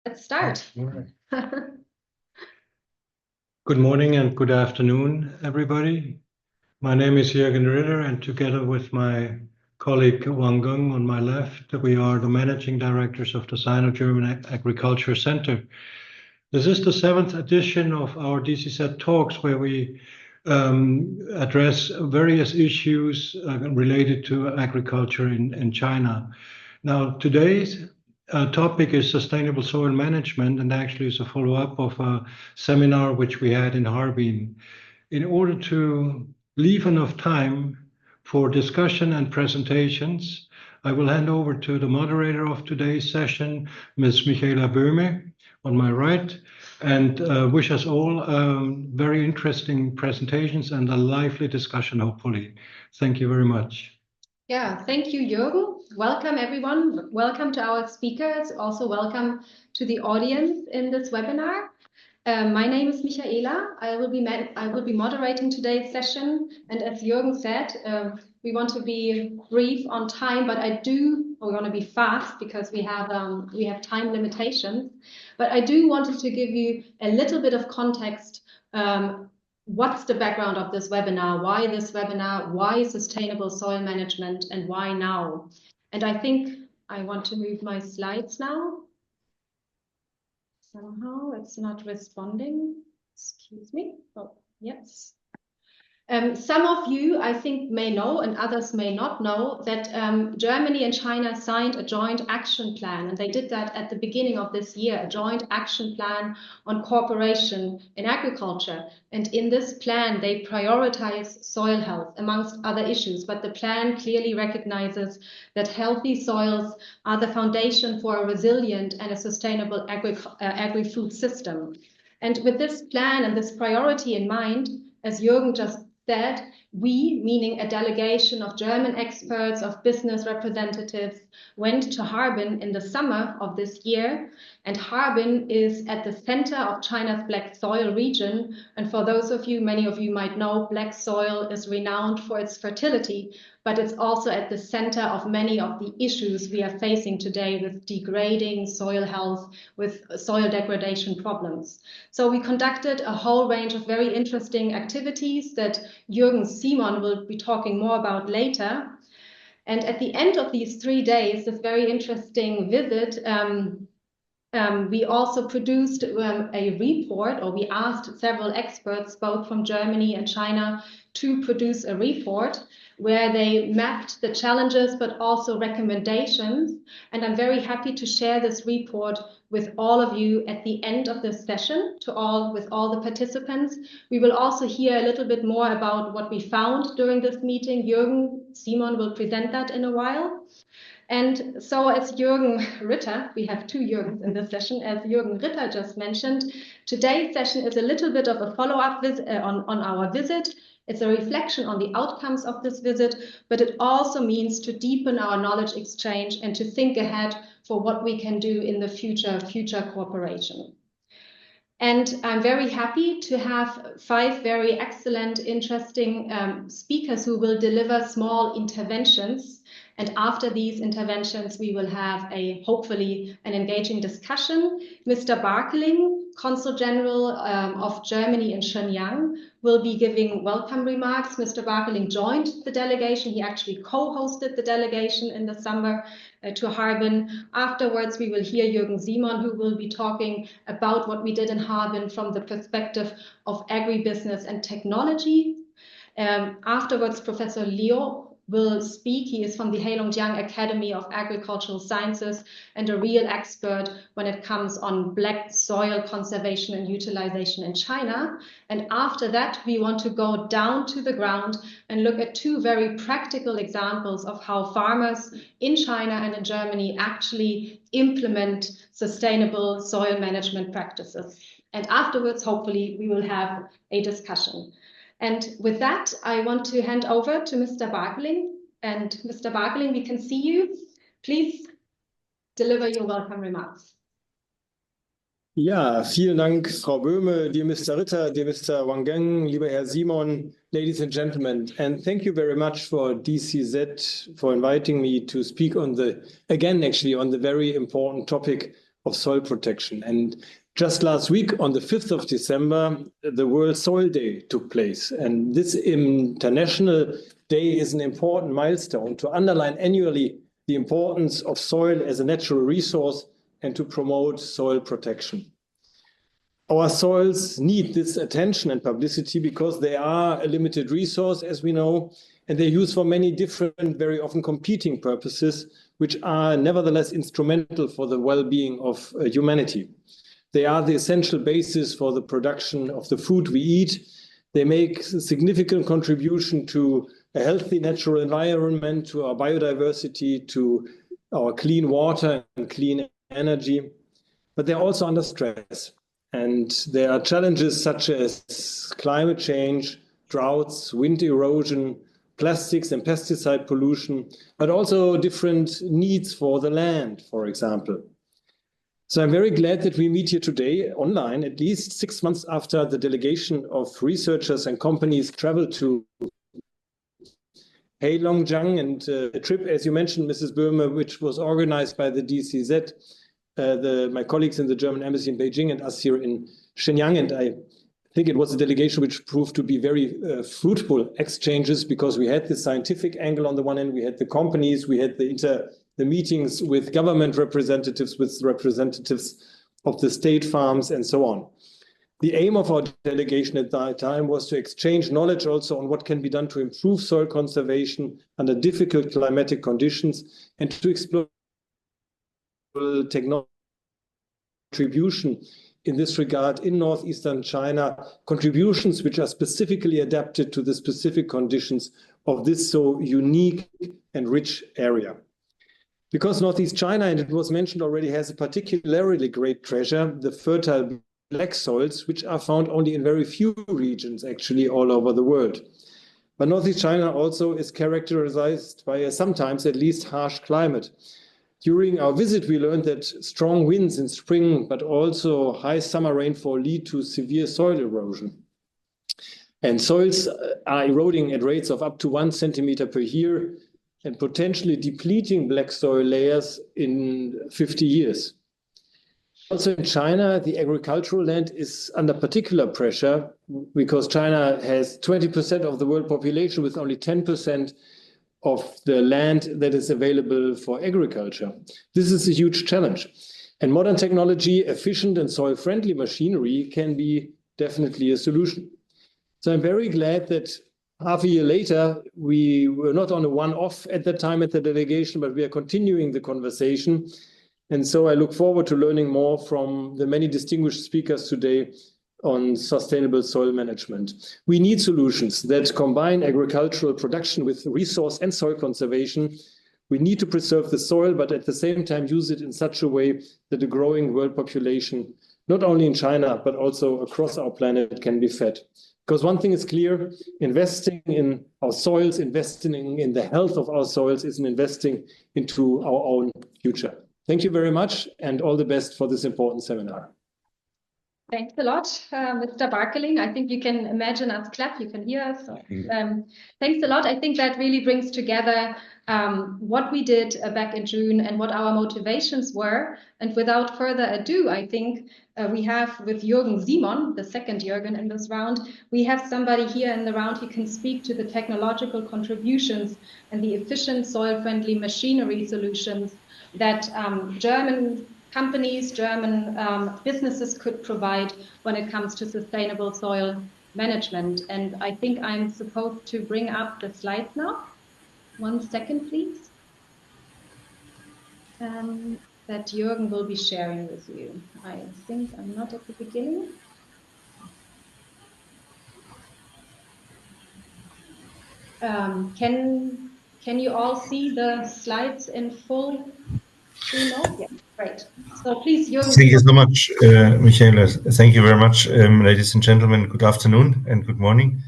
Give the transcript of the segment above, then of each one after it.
Let's start. Good morning and good afternoon, everybody. My name is Juergen Ritter, and together with my colleague Wang Geng on my left, we are the managing directors of the Sino-German Agriculture Center. This is the 7th edition of our DCZ Talks, where we address various issues related to agriculture in China. Now, today's topic is sustainable soil management, and actually is a follow-up of a seminar which we had in Harbin. In order to leave enough time for discussion and presentations, I will hand over to the moderator of today's session, Ms. Michaela Böhme, on my right, and wish us all very interesting presentations and a lively discussion, hopefully. Thank you very much. Yeah, thank you, Juergen. Welcome, everyone. Welcome to our speakers. Also, welcome to the audience in this webinar. My name is Michaela. I will be moderating today's session. And as Juergen said, we want to be brief on time, but we want to be fast because we have time limitations. But I do want to give you a little bit of context. What's the background of this webinar? Why this webinar? Why sustainable soil management? And why now? And I think I want to move my slides now. Somehow it's not responding. Excuse me. Oh, yes. Some of you, I think, may know, and others may not know, that Germany and China signed a joint action plan, and they did that at the beginning of this year, a joint action plan on cooperation in agriculture. And in this plan, they prioritize soil health, amongst other issues. But the plan clearly recognizes that healthy soils are the foundation for a resilient and a sustainable agri-food system. And with this plan and this priority in mind, as Juergen just said, we, meaning a delegation of German experts, of business representatives, went to Harbin in the summer of this year. And Harbin is at the center of China's black soil region. And for those of you, many of you might know, black soil is renowned for its fertility, but it's also at the center of many of the issues we are facing today with degrading soil health, with soil degradation problems. So we conducted a whole range of very interesting activities that Juergen Simon will be talking more about later. And at the end of these 3 days, this very interesting visit, we also produced a report, or we asked several experts, both from Germany and China, to produce a report where they mapped the challenges, but also recommendations. And I'm very happy to share this report with all of you at the end of this session, with all the participants. We will also hear a little bit more about what we found during this meeting. Juergen Simon will present that in a while. And so as Juergen Ritter, we have 2 Juergens in this session, as Juergen Ritter just mentioned, today's session is a little bit of a follow-up on our visit. It's a reflection on the outcomes of this visit, but it also means to deepen our knowledge exchange and to think ahead for what we can do in the future cooperation. And I'm very happy to have 5 very excellent, interesting speakers who will deliver small interventions. And after these interventions, we will have hopefully an engaging discussion. Mr. Barkeling, Consul General of Germany in Shenyang, will be giving welcome remarks. Mr. Barkeling joined the delegation. He actually co-hosted the delegation in the summer to Harbin. Afterwards, we will hear Juergen Simon, who will be talking about what we did in Harbin from the perspective of agribusiness and technology. Afterwards, Professor Liu will speak. He is from the Heilongjiang Academy of Agricultural Sciences and a real expert when it comes on black soil conservation and utilization in China. And after that, we want to go down to the ground and look at 2 very practical examples of how farmers in China and in Germany actually implement sustainable soil management practices. And afterwards, hopefully, we will have a discussion. And with that, I want to hand over to Mr. Barkeling. And Mr. Barkeling, we can see you. Please deliver your welcome remarks. Ja, vielen Dank, Frau Böhme, dear Mr. Ritter, dear Mr. Wang Geng, lieber Herr Simon, ladies and gentlemen. And thank you very much for DCZ for inviting me to speak on the very important topic of soil protection. And just last week, on the 5th of December, the World Soil Day took place. And this international day is an important milestone to underline annually the importance of soil as a natural resource and to promote soil protection. Our soils need this attention and publicity because they are a limited resource, as we know, and they're used for many different, very often competing purposes, which are nevertheless instrumental for the well-being of humanity. They are the essential basis for the production of the food we eat. They make a significant contribution to a healthy natural environment, to our biodiversity, to our clean water and clean energy. But they're also under stress. And there are challenges such as climate change, droughts, wind erosion, plastics and pesticide pollution, but also different needs for the land, for example. So I'm very glad that we meet here today online, at least 6 months after the delegation of researchers and companies traveled to Heilongjiang, and a trip, as you mentioned, Mrs. Böhme, which was organized by the DCZ, my colleagues in the German embassy in Beijing and us here in Shenyang. And I think it was a delegation which proved to be very fruitful exchanges, because we had the scientific angle on the one hand, we had the companies, we had the meetings with government representatives, with representatives of the state farms, and so on. The aim of our delegation at that time was to exchange knowledge also on what can be done to improve soil conservation under difficult climatic conditions, and to explore technology contribution in this regard in northeastern China, contributions which are specifically adapted to the specific conditions of this so unique and rich area. Because Northeast China, and it was mentioned already, has a particularly great treasure, the fertile black soils, which are found only in very few regions, actually, all over the world. But Northeast China also is characterized by a sometimes at least harsh climate. During our visit, we learned that strong winds in spring, but also high summer rainfall, lead to severe soil erosion. And soils are eroding at rates of up to 1 centimeter per year, and potentially depleting black soil layers in 50 years. Also in China, the agricultural land is under particular pressure, because China has 20% of the world population, with only 10% of the land that is available for agriculture. This is a huge challenge. And modern technology, efficient and soil-friendly machinery can be definitely a solution. So I'm very glad that half a year later, we were not on a one-off at that time at the delegation, but we are continuing the conversation. And so I look forward to learning more from the many distinguished speakers today on sustainable soil management. We need solutions that combine agricultural production with resource and soil conservation. We need to preserve the soil, but at the same time use it in such a way that the growing world population, not only in China, but also across our planet, can be fed. Because one thing is clear, investing in our soils, investing in the health of our soils is an investing into our own future. Thank you very much, and all the best for this important seminar. Thanks a lot, Mr. Barkeling. I think you can imagine us clap, you can hear us. So, thanks a lot. I think that really brings together what we did back in June and what our motivations were. And without further ado, I think we have with Juergen Simon, the second Juergen in this round, we have somebody here in the round who can speak to the technological contributions and the efficient soil-friendly machinery solutions that German companies, German businesses could provide when it comes to sustainable soil management. And I think I'm supposed to bring up the slides now. 1 second, please. That Juergen will be sharing with you. I think I'm not at the beginning. Can you all see the slides in full? Yeah, great. So please, Juergen. Thank you so much, Michaela. Thank you very much, ladies and gentlemen. Good afternoon and good morning.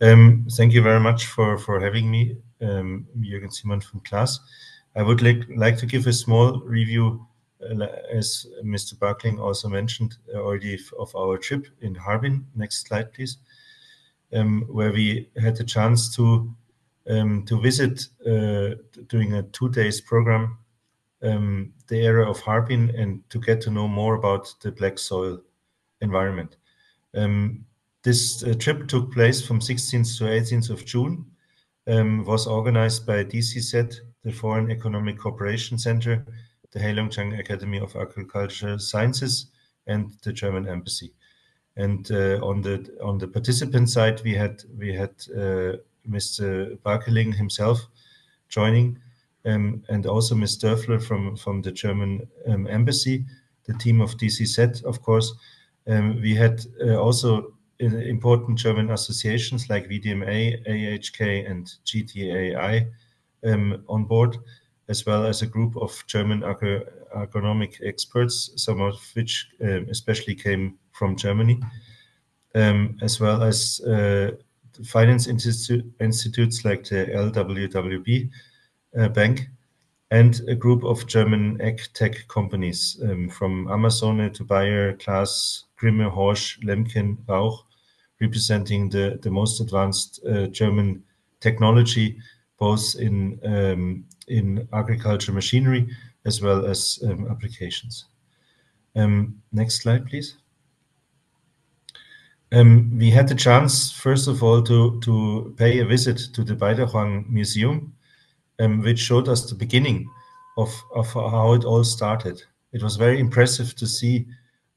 Thank you very much for having me, Juergen Simon from CLAAS. I would like to give a small review, as Mr. Barkeling also mentioned already, of our trip in Harbin. Next slide, please. Where we had the chance to visit during a 2 days program the area of Harbin and to get to know more about the black soil environment. This trip took place from 16th to 18th of June, was organized by DCZ, the Foreign Economic Cooperation Center, the Heilongjiang Academy of Agricultural Sciences, and the German Embassy. And on the participant side, we had Mr. Barkeling himself joining, and also Ms. Dörfler from the German Embassy, the team of DCZ, of course. We had also important German associations like VDMA, AHK, and GTAI on board, as well as a group of German agronomic experts, some of which especially came from Germany, as well as finance institutes like the LWWB Bank, and a group of German ag tech companies from Amazone to Bayer, CLAAS, Grimme, HORSCH, Lemken, Rauch, representing the most advanced German technology, both in agriculture machinery as well as applications. Next slide, please. We had the chance, first of all, to pay a visit to the Beiderhuang Museum, which showed us the beginning of how it all started. It was very impressive to see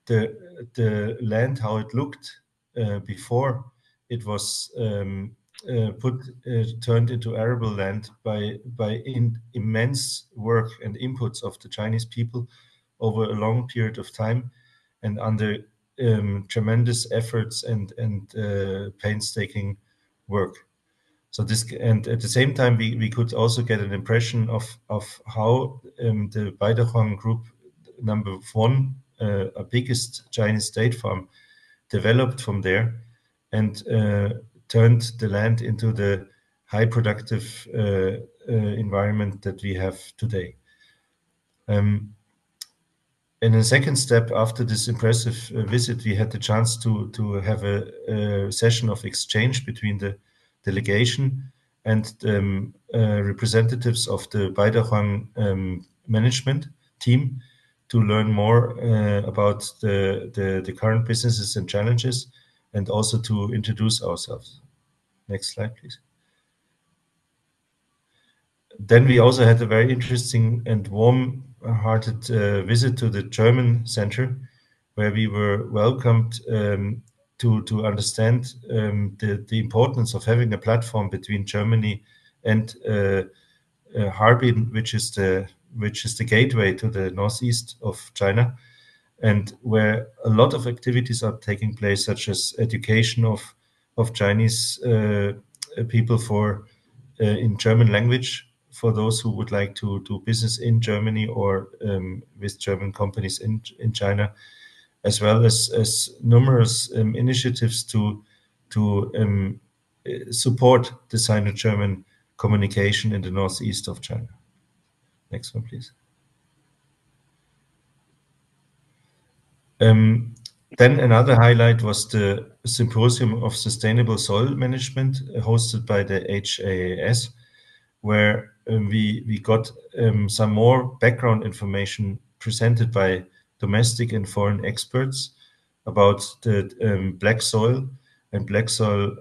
the land, how it looked before it was turned into arable land by immense work and inputs of the Chinese people over a long period of time, and under tremendous efforts and painstaking work. So this, and at the same time, we could also get an impression of how the Beiderhuang Group #1, a biggest Chinese state farm, developed from there and turned the land into the high productive environment that we have today. In a second step, after this impressive visit, we had the chance to have a session of exchange between the delegation and representatives of the Beiderhuang management team to learn more about the current businesses and challenges, and also to introduce ourselves. Next slide, please. Then we also had a very interesting and warm-hearted visit to the German Center, where we were welcomed to understand the importance of having a platform between Germany and Harbin, which is the gateway to the northeast of China, and where a lot of activities are taking place, such as education of Chinese people for in German language, for those who would like to do business in Germany or with German companies in China, as well as numerous initiatives to support the Sino-German communication in the northeast of China. Next one, please. Then another highlight was the Symposium of Sustainable Soil Management hosted by the HAAS, where we got some more background information presented by domestic and foreign experts about the black soil and black soil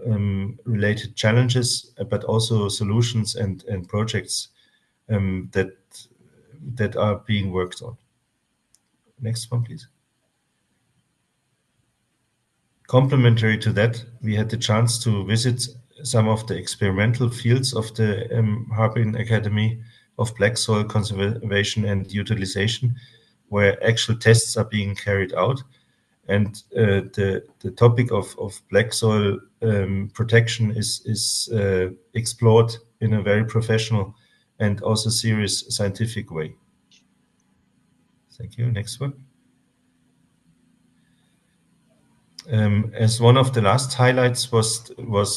related challenges, but also solutions and projects that are being worked on. Next one, please. Complementary to that, we had the chance to visit some of the experimental fields of the Harbin Academy of Black Soil Conservation and Utilization, where actual tests are being carried out. And the topic of black soil protection is explored in a very professional and also serious scientific way. Thank you. Next one. As one of the last highlights was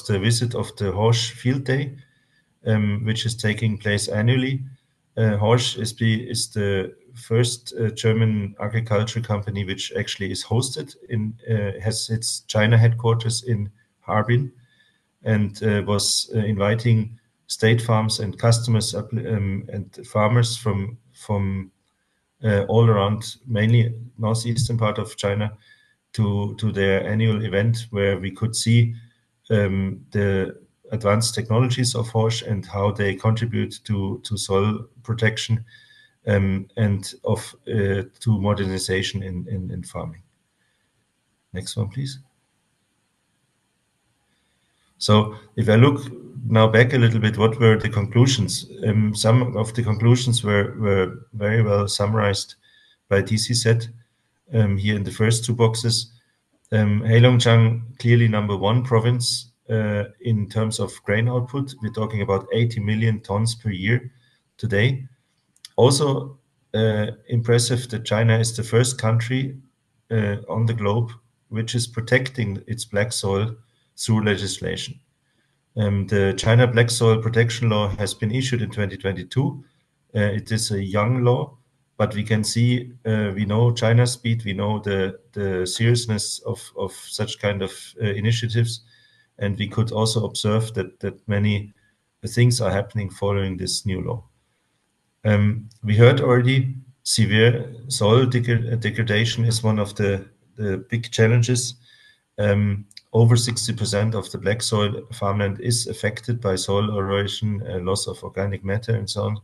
the visit of the HORSCH Field Day, which is taking place annually. HORSCH is the first German agriculture company which actually is hosted has its China headquarters in Harbin, and was inviting state farms and customers and farmers from all around, mainly northeastern part of China, to their annual event where we could see the advanced technologies of HORSCH and how they contribute to soil protection and to modernization in farming. Next one, please. So if I look now back a little bit, what were the conclusions? Some of the conclusions were very well summarized by DCZ here in the first two boxes. Heilongjiang, clearly #1 province in terms of grain output. We're talking about 80 million tons per year today. Also impressive that China is the first country on the globe which is protecting its black soil through legislation. The China Black Soil Protection Law has been issued in 2022. It is a young law, but we can see, we know China's speed, we know the seriousness of such kind of initiatives, and we could also observe that many things are happening following this new law. We heard already severe soil degradation is one of the big challenges. Over 60% of the black soil farmland is affected by soil erosion, loss of organic matter, and so on.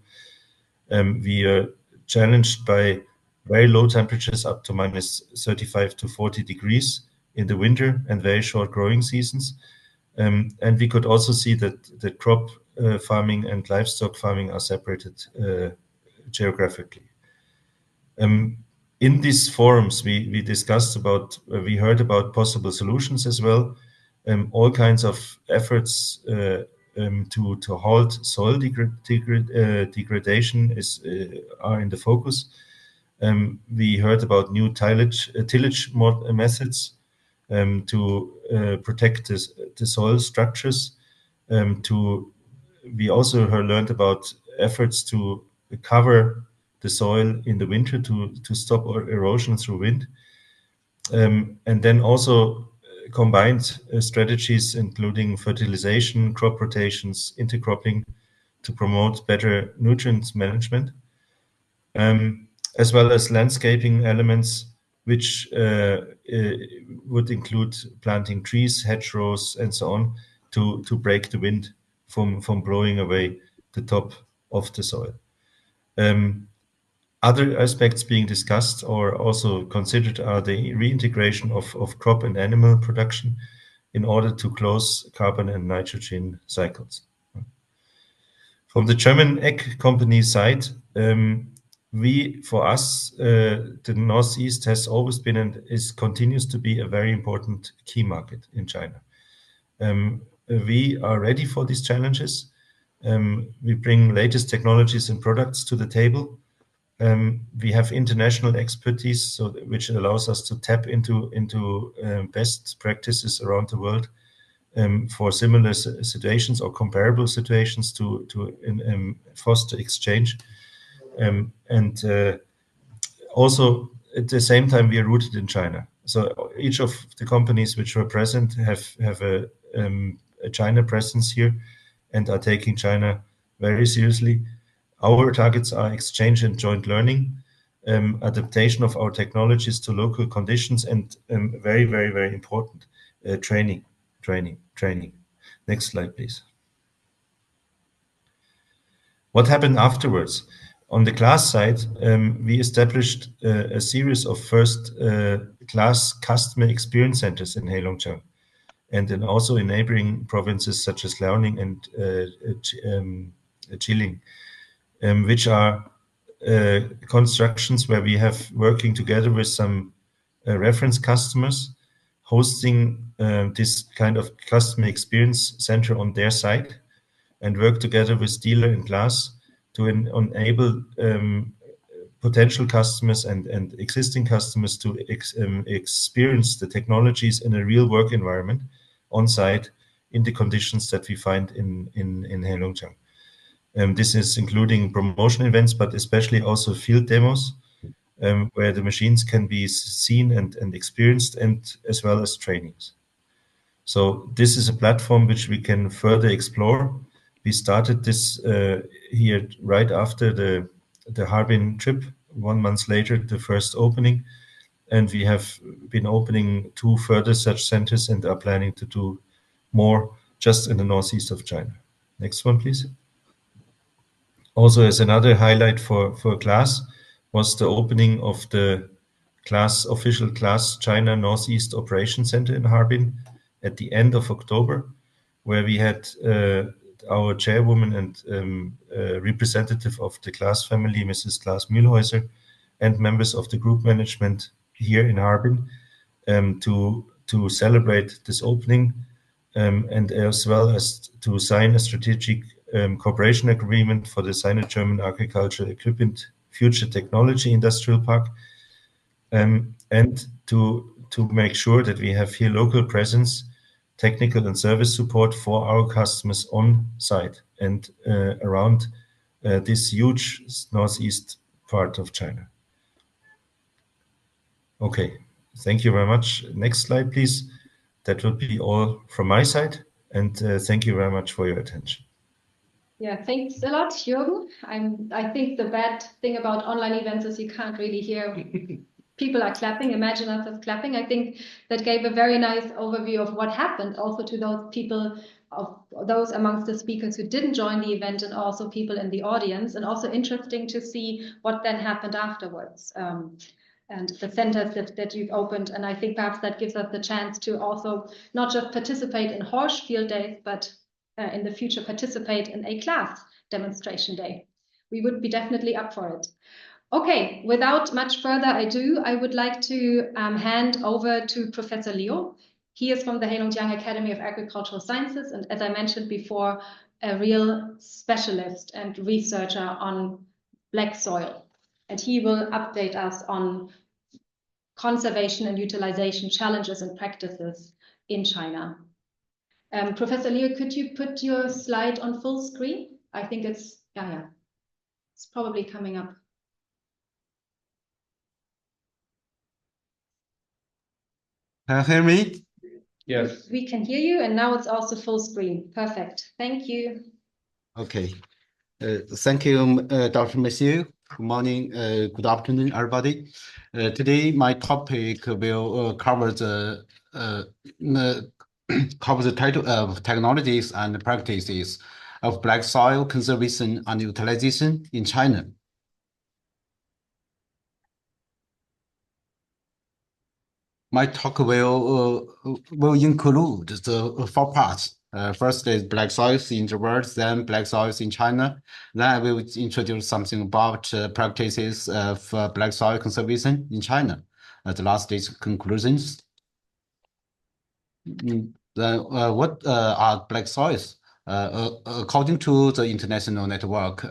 We are challenged by very low temperatures up to -35 to 40 degrees in the winter and very short growing seasons. And we could also see that the crop farming and livestock farming are separated geographically. In these forums, we discussed about, we heard about possible solutions as well. All kinds of efforts to halt soil degradation are in the focus. We heard about new tillage methods to protect the soil structures. We also learned about efforts to cover the soil in the winter to stop erosion through wind. And then also combined strategies including fertilization, crop rotations, intercropping to promote better nutrient management, as well as landscaping elements which would include planting trees, hedgerows, and so on to break the wind from blowing away the top of the soil. Other aspects being discussed or also considered are the reintegration of crop and animal production in order to close carbon and nitrogen cycles. From the German egg company side, for us, the Northeast has always been and continues to be a very important key market in China. We are ready for these challenges. We bring latest technologies and products to the table. We have international expertise, which allows us to tap into best practices around the world for similar situations or comparable situations to foster exchange. Also, at the same time, we are rooted in China. So each of the companies which were present have a China presence here and are taking China very seriously. Our targets are exchange and joint learning, adaptation of our technologies to local conditions, and very, very, very important, training. Next slide, please. What happened afterwards? On the CLAAS side, we established a series of first class customer experience centers in Heilongjiang, and then also in neighboring provinces such as Liaoning and Jilin, which are constructions where we have working together with some reference customers, hosting this kind of customer experience center on their side, and work together with dealer and CLAAS to enable potential customers and existing customers to experience the technologies in a real work environment on site in the conditions that we find in Heilongjiang. This is including promotion events, but especially also field demos, where the machines can be seen and experienced, and as well as trainings. So this is a platform which we can further explore. We started this here right after the Harbin trip 1 month later, the first opening. And we have been opening 2 further such centers and are planning to do more just in the northeast of China. Next one, please. Also, as another highlight for CLAAS was the opening of the official CLAAS China Northeast Operation Center in Harbin at the end of October, where we had our chairwoman and representative of the CLAAS family, Mrs. Klaas Mühlhäuser, and members of the group management here in Harbin to celebrate this opening and as well as to sign a strategic cooperation agreement for the Sino-German Agricultural Equipment Future Technology Industrial Park, and to make sure that we have here local presence, technical and service support for our customers on site and around this huge northeast part of China. Okay, thank you very much. Next slide, please. That will be all from my side, and thank you very much for your attention. Yeah, thanks a lot, Juergen. I think the bad thing about online events is you can't really hear people are clapping. Imagine us clapping. I think that gave a very nice overview of what happened also to those people, of those amongst the speakers who didn't join the event, and also people in the audience, and also interesting to see what then happened afterwards. And the centers that you've opened. And I think perhaps that gives us the chance to also not just participate in HORSCH field days, but in the future participate in a CLAAS demonstration day. We would be definitely up for it. Okay, without much further ado, I would like to hand over to Professor Liu. He is from the Heilongjiang Academy of Agricultural Sciences, and as I mentioned before, a real specialist and researcher on black soil. And he will update us on conservation and utilization challenges and practices in China. Professor Liu, could you put your slide on full screen? I think it's, yeah, it's probably coming up. Can you hear me? Yes. We can hear you, and now it's also full screen. Perfect. Thank you. Okay. Thank you, Dr. Matthew. Good morning, good afternoon, everybody. Today, my topic will cover the title of technologies and practices of black soil conservation and utilization in China. My talk will include the 4 parts. First is black soils in the world, then black soils in China. Then I will introduce something about practices of black soil conservation in China. The last is conclusions. Then what are black soils? According to the International Network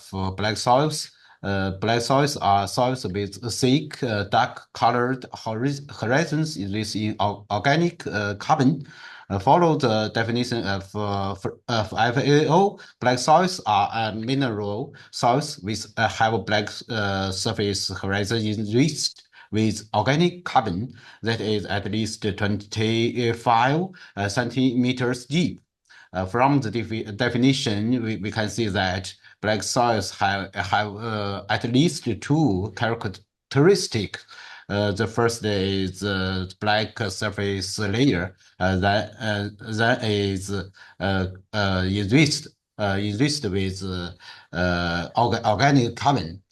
for Black Soils are soils with thick, dark-colored horizons rich in organic carbon. Follow the definition of FAO. Black soils are mineral soils with a have black surface horizon enriched with organic carbon that is at least 25 centimeters deep. From the definition, we can see that black soils have at least 2 characteristics. The first is the black surface layer that is enriched with organic carbon.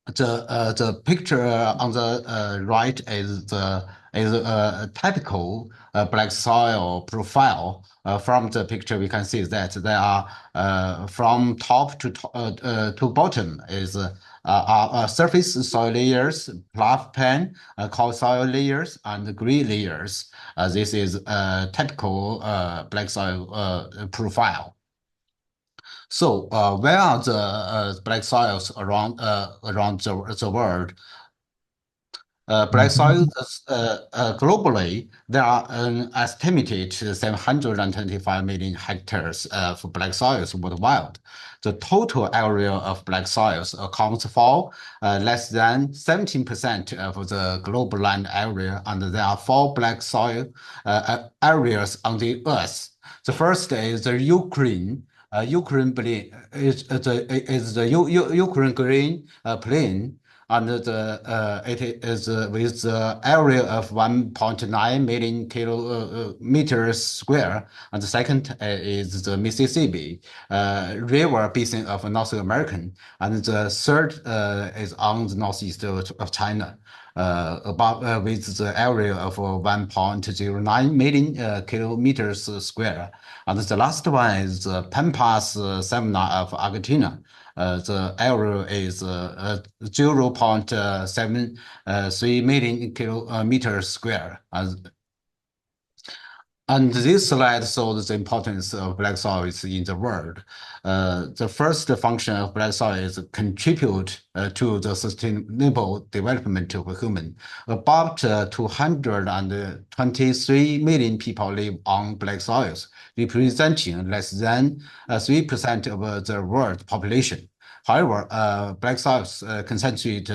The picture on the right is a typical black soil profile. From the picture, we can see that there are from top to bottom is surface soil layers, plough pan, coal soil layers, and green layers. This is a typical black soil profile. So, where are the black soils around the world? Black soils globally, there are an estimated 725 million hectares of black soils worldwide. The total area of black soils accounts for less than 17% of the global land area, and there are 4 black soil areas on the Earth. The first is the Ukraine, Ukraine Ukraine green plain, and it is with the area of 1.9 million kilometers square. And the second is the Mississippi River basin of North America, and the third is on the northeast of China. With the area of 1.09 million kilometers square. And the last one is the Pampas Savanna of Argentina. The area is 0.73 million kilometers square. And this slide shows the importance of black soils in the world. The first function of black soil is contribute to the sustainable development of human. About 223 million people live on black soils, representing less than 3% of the world population. However, black soils concentrate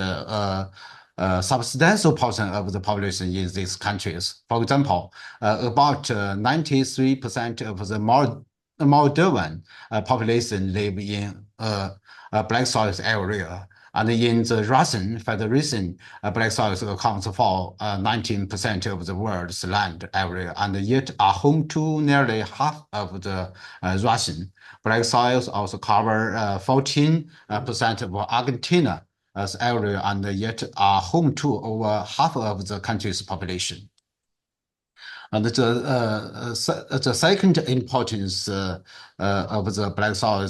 substantial portion of the population in these countries. For example, about 93% of the Moldovan population live in black soils area. And in the Russian Federation, black soils accounts for 19% of the world's land area, and yet are home to nearly half of the Russian. Black soils also cover 14% of Argentina area, and yet are home to over half of the country's population. And the second importance of the black soil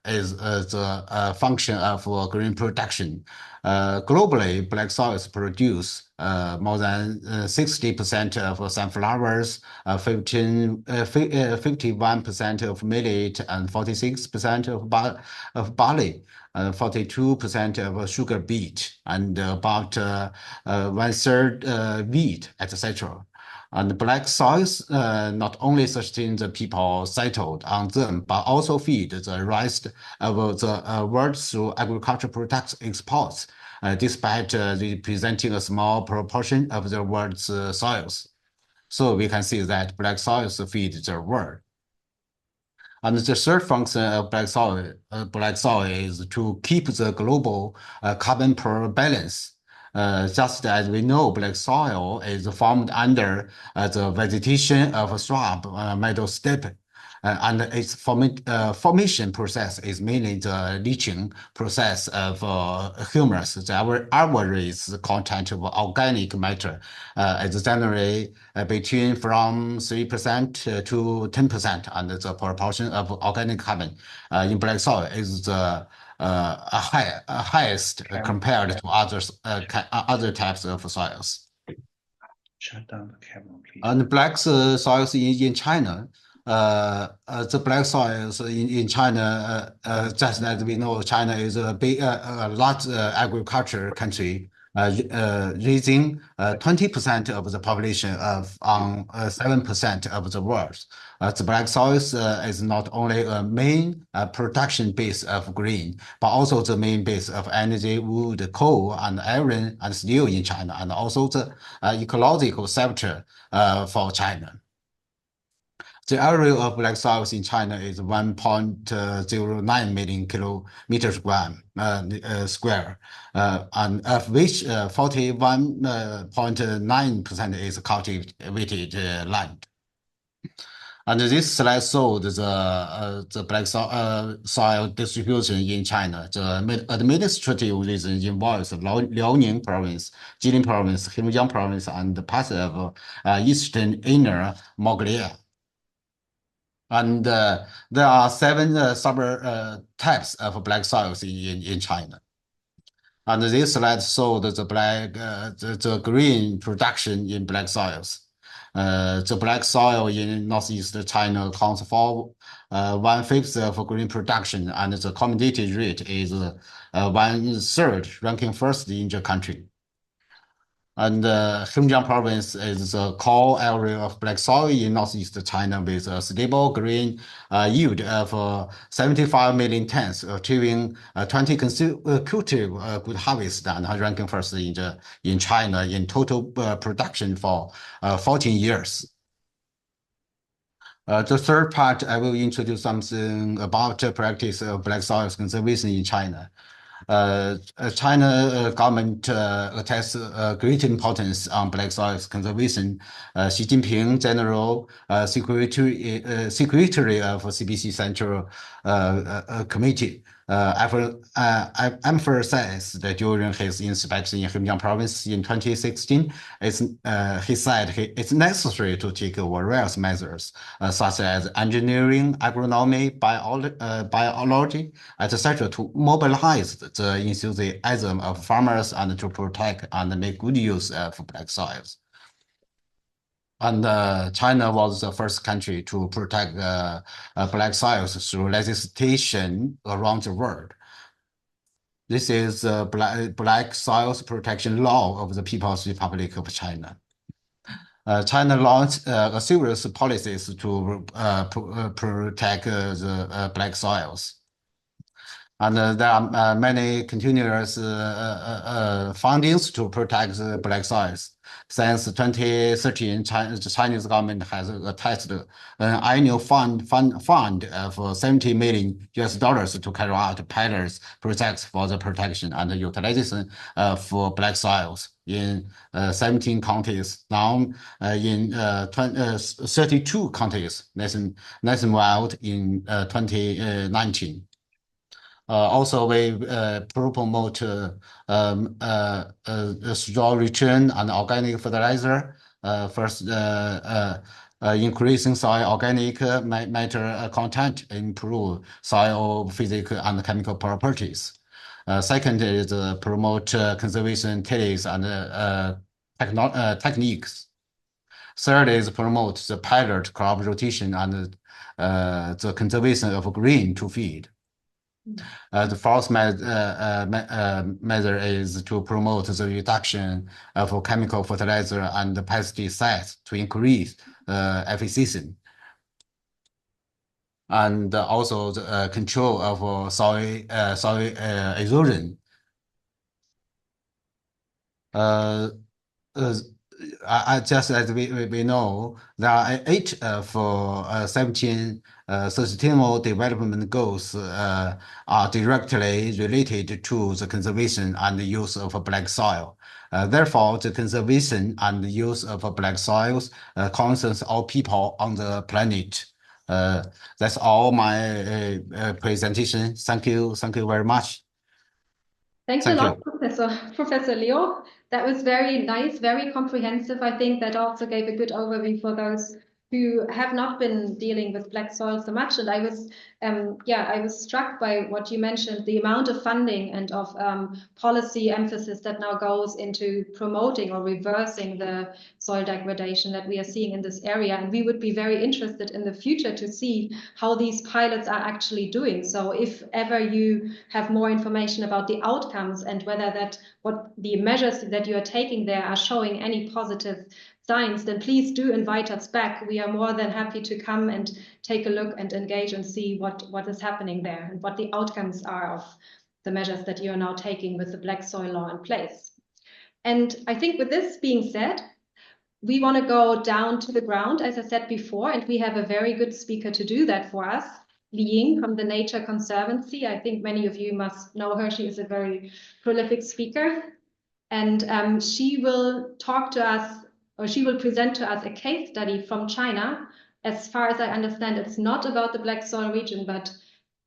is the function of green production. Globally, black soils produce more than 60% of sunflowers, 51% of millet, and 46% of barley, 42% of sugar beet, and about 1/3 wheat, etc. And black soils not only sustain the people settled on them, but also feed the rest of the world through agricultural products exports, despite representing a small proportion of the world's soils. So we can see that black soils feed the world. And the third function of black soil is to keep the global carbon balance. Just as we know, black soil is formed under the vegetation of a shrub, meadow steppe, and its formation process is mainly the leaching process of humus. The average content of organic matter is generally between from 3% to 10%, and the proportion of organic carbon in black soil is the highest compared to other types of soils. Shut down the camera, please. And black soils in China, the black soils in China, just as we know, China is a large agriculture country, raising 20% of the population of 7% of the world. The black soils is not only a main production base of grain, but also the main base of energy, wood, coal, and iron and steel in China, and also the ecological sector for China. The area of black soils in China is 1.09 million kilometers square, and of which 41.9% is cultivated land. And this slide shows the black soil distribution in China. The administrative region involves Liaoning province, Jilin province, Heilongjiang province, and parts of eastern Inner Mongolia. And there are 7 types of black soils in China. And this slide shows the green production in black soils. The black soil in northeast China accounts for 1/5 of green production, and the commodity rate is 1/3, ranking first in the country. And Heilongjiang province is the core area of black soil in northeast China, with a stable grain yield of 75 million tons, achieving 20 consecutive good harvest, and ranking first in China in total production for 14 years. The third part, I will introduce something about the practice of black soil conservation in China. China government attaches great importance on black soil conservation. Xi Jinping, General Secretary of CBC Central Committee, emphasized during his inspection in Heilongjiang province in 2016. He said it's necessary to take various measures, such as engineering, agronomy, biology, etc., to mobilize the enthusiasm of farmers and to protect and make good use of black soils. And China was the first country to protect black soils through legislation around the world. This is the Black Soils Protection Law of the People's Republic of China. China launched a series of policies to protect the black soils. And there are many continuous fundings to protect the black soils. Since 2013, the Chinese government has attached an annual fund of $70 million to carry out pilot projects for the protection and utilization for black soils in 17 counties, now in 32 counties nationwide in 2019. Also, we promote straw return and organic fertilizer. First, increasing soil organic matter content, improve soil physical and chemical properties. Second is promote conservation techniques and techniques. Third is promote the pilot crop rotation and the conservation of grain to feed. The fourth measure is to promote the reduction of chemical fertilizer and pesticides to increase efficiency. And also the control of soil erosion. Just as we know, there are 8 of 17 Sustainable Development Goals are directly related to the conservation and the use of black soil. Therefore, the conservation and the use of black soils concerns all people on the planet. That's all my presentation. Thank you very much. Thanks a lot, Professor Leo. That was very nice, very comprehensive. I think that also gave a good overview for those who have not been dealing with black soil so much. And I was struck by what you mentioned, the amount of funding and of policy emphasis that now goes into promoting or reversing the soil degradation that we are seeing in this area. And we would be very interested in the future to see how these pilots are actually doing. So if ever you have more information about the outcomes and whether what the measures that you are taking there are showing any positive signs, then please do invite us back. We are more than happy to come and take a look and engage and see what is happening there and what the outcomes are of the measures that you are now taking with the black soil law in place. And I think with this being said, we want to go down to the ground, as I said before, and we have a very good speaker to do that for us, Ying from the Nature Conservancy. I think many of you must know her. She is a very prolific speaker. And she will talk to us, or she will present to us a case study from China. As far as I understand, it's not about the black soil region, but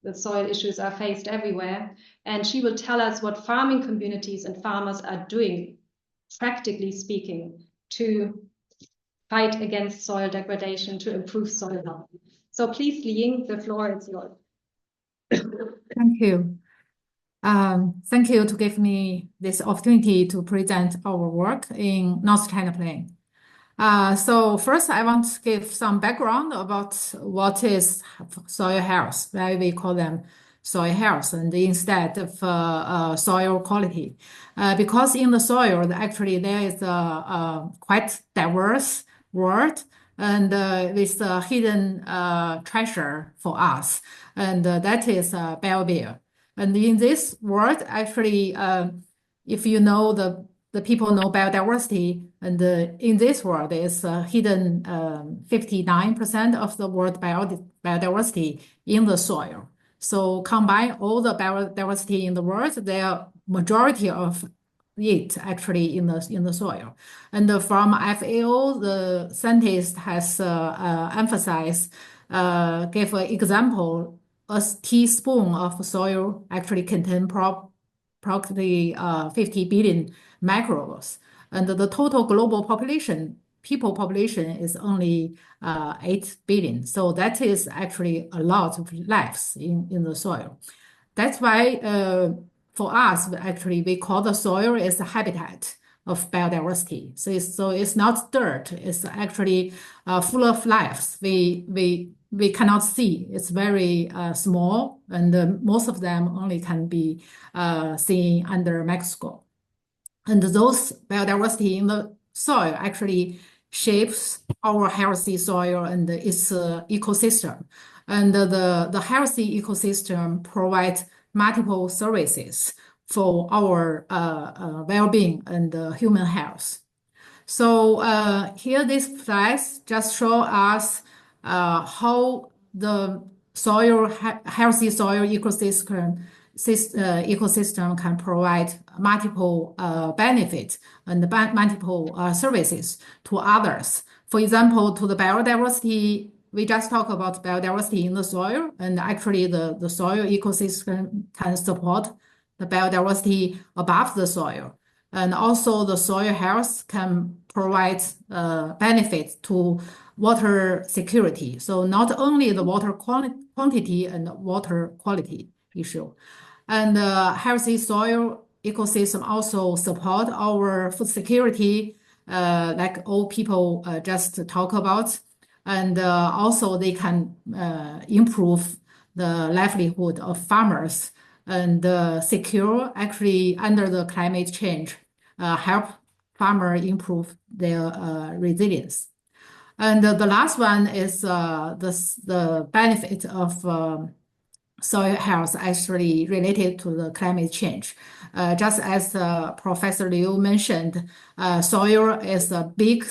the soil issues are faced everywhere. And she will tell us what farming communities and farmers are doing, practically speaking, to fight against soil degradation, to improve soil health. So please, Ying, the floor is yours. Thank you. Thank you to give me this opportunity to present our work in North China Plain. So first, I want to give some background about what is soil health, why we call them soil health, and instead of soil quality. Because in the soil, actually, there is a quite diverse world and with a hidden treasure for us, and that is biobeer. And in this world, actually, if you know the the people know biodiversity, and in this world is hidden 59% of the world biodiversity in the soil. So combine all the biodiversity in the world, there majority of it actually in the soil. And from FAO, the scientist has emphasized, gave an example, a teaspoon of soil actually contain approximately 50 billion microbes. And the total global people population is only 8 billion. So that is actually a lot of lives in the soil. That's why for us, actually, we call the soil as a habitat of biodiversity. So it's not dirt. It's actually full of lives. We cannot see. It's very small, and most of them only can be seen under a microscope. And those biodiversity in the soil actually shapes our healthy soil and its ecosystem. And the healthy ecosystem provides multiple services for our well-being and human health. So here these slides just show us how the healthy soil ecosystem can provide multiple benefits and multiple services to others. For example, to the biodiversity, we just talked about biodiversity in the soil, and actually the soil ecosystem can support the biodiversity above the soil. And also the soil health can provide benefits to water security. So not only the water quantity and water quality issue. And healthy soil ecosystem also support our food security, like all people just talk about. And also they can improve the livelihood of farmers and secure actually under the climate change, help farmers improve their resilience. And the last one is the benefit of soil health actually related to the climate change. Just as Professor Liu mentioned, soil is a big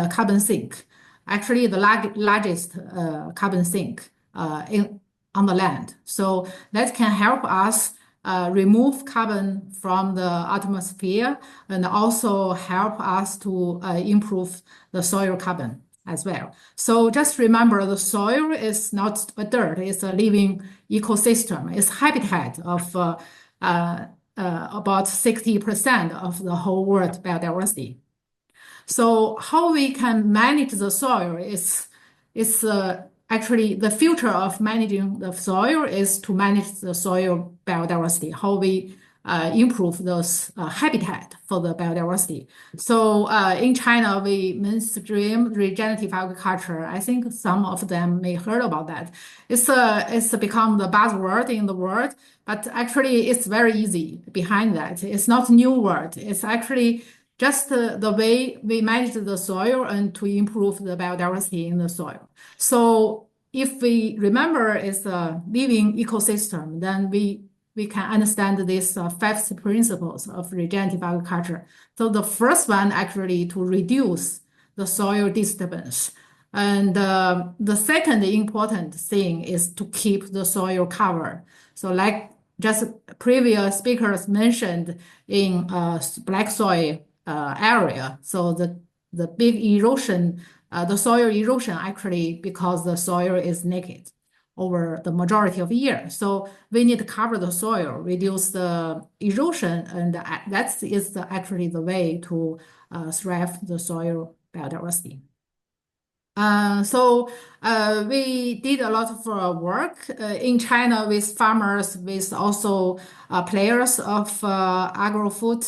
carbon sink. Actually, the largest carbon sink on the land. So that can help us remove carbon from the atmosphere and also help us to improve the soil carbon as well. So just remember, the soil is not a dirt, it's a living ecosystem. It's habitat of about 60% of the whole world biodiversity. So how we can manage the soil is actually the future of managing the soil is to manage the soil biodiversity, how we improve those habitat for the biodiversity. So in China, we mainstream regenerative agriculture. I think some of them may heard about that. It's become the buzzword in the world, but actually it's very easy behind that. It's not a new word. It's actually just the way we manage the soil and to improve the biodiversity in the soil. So if we remember it's a living ecosystem, then we can understand these 5 principles of regenerative agriculture. So the first one actually to reduce the soil disturbance. And the second important thing is to keep the soil covered. So like just previous speakers mentioned in black soil area. So the big erosion, the soil erosion actually because the soil is naked over the majority of the year. So we need to cover the soil, reduce the erosion, and that is actually the way to thrive the soil biodiversity. So we did a lot of work in China with farmers, with also players of agro-food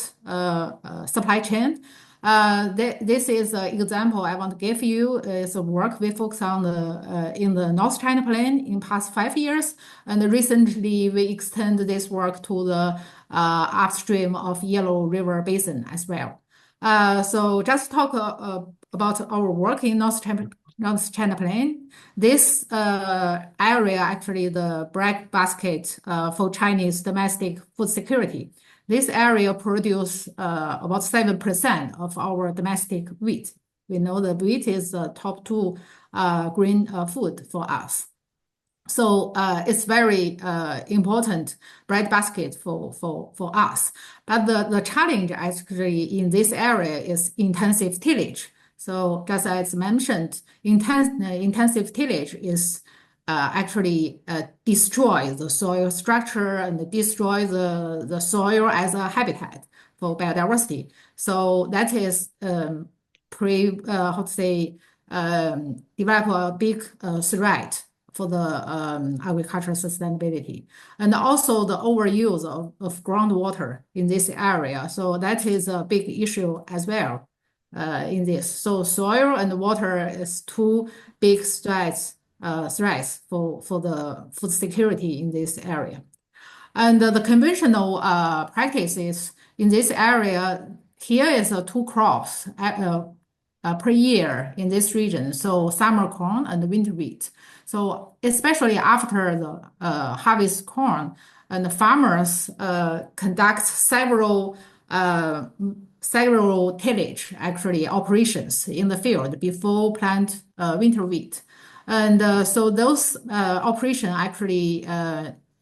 supply chain. This is an example I want to give you. It's a work we focus on in the North China Plain in past 5 years. And recently we extend this work to the upstream of Yellow River Basin as well. So just talk about our work in North China Plain. This area, actually the bread basket for Chinese domestic food security. this area produce about 7% of our domestic wheat. We know the wheat is the top two grain food for us. So it's very important breadbasket for us. But the challenge actually in this area is intensive tillage. So just as mentioned, intensive tillage is actually destroy the soil structure and destroy the soil as a habitat for biodiversity. So that is develop a big threat for the agricultural sustainability, and also the overuse of groundwater in this area. So that is a big issue as well in this. So soil and water is two big threats for the food security in this area. And the conventional practices in this area, here is 2 crops per year in this region. So summer corn and winter wheat. So especially after the harvest corn, and the farmers conduct several tillage actually operations in the field before plant winter wheat. And so those operation actually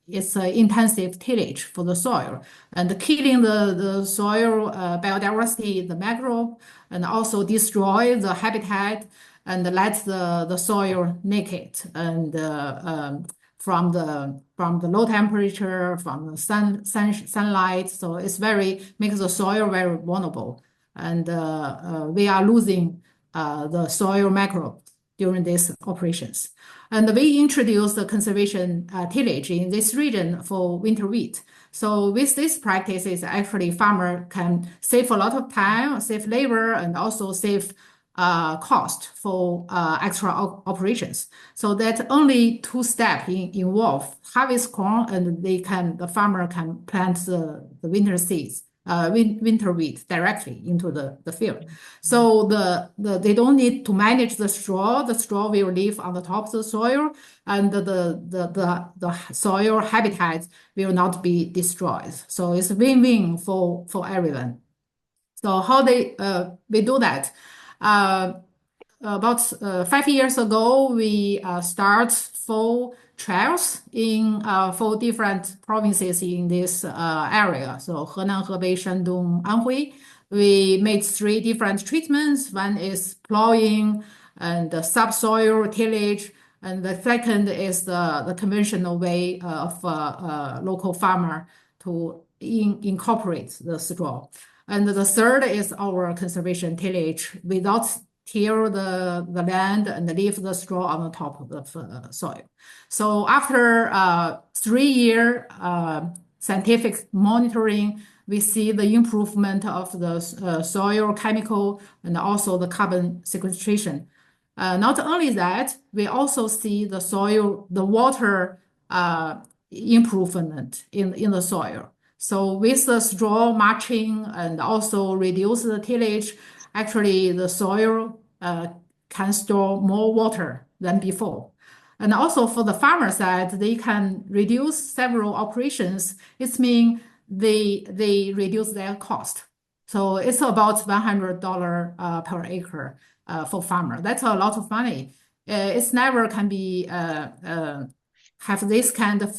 it's intensive tillage for the soil and killing the soil biodiversity, the microbe, and also destroy the habitat and let the soil naked and from the low temperature, from the sunlight. So it's makes the soil very vulnerable, and we are losing the soil microbe during these operations. And we introduced the conservation tillage in this region for winter wheat. So with these practices, actually farmer can save a lot of time, save labor, and also save cost for extra operations. So that only 2 steps involve harvest corn, and the farmer can plant the winter seeds, winter wheat directly into the field. So they don't need to manage the straw. The straw will live on the top of the soil, and the soil habitat will not be destroyed. So it's a win-win for everyone. So how we do that? About 5 years ago, we start 4 trials in 4 different provinces in this area. So Henan, Hebei, Shandong, Anhui. We made 3 different treatments. One is plowing and the subsoil tillage, and the second is the conventional way of local farmer to incorporate the straw. And the third is our conservation tillage without till the land and leave the straw on the top of the soil. So after 3-year scientific monitoring, we see the improvement of the soil chemical and also the carbon sequestration. Not only that, we also see the water improvement in the soil. So with the straw mulching and also reduce the tillage, actually the soil can store more water than before. And also for the farmer side, they can reduce several operations. It means they reduce their cost. So it's about $100 per acre for farmer. That's a lot of money. It's never can be have this kind of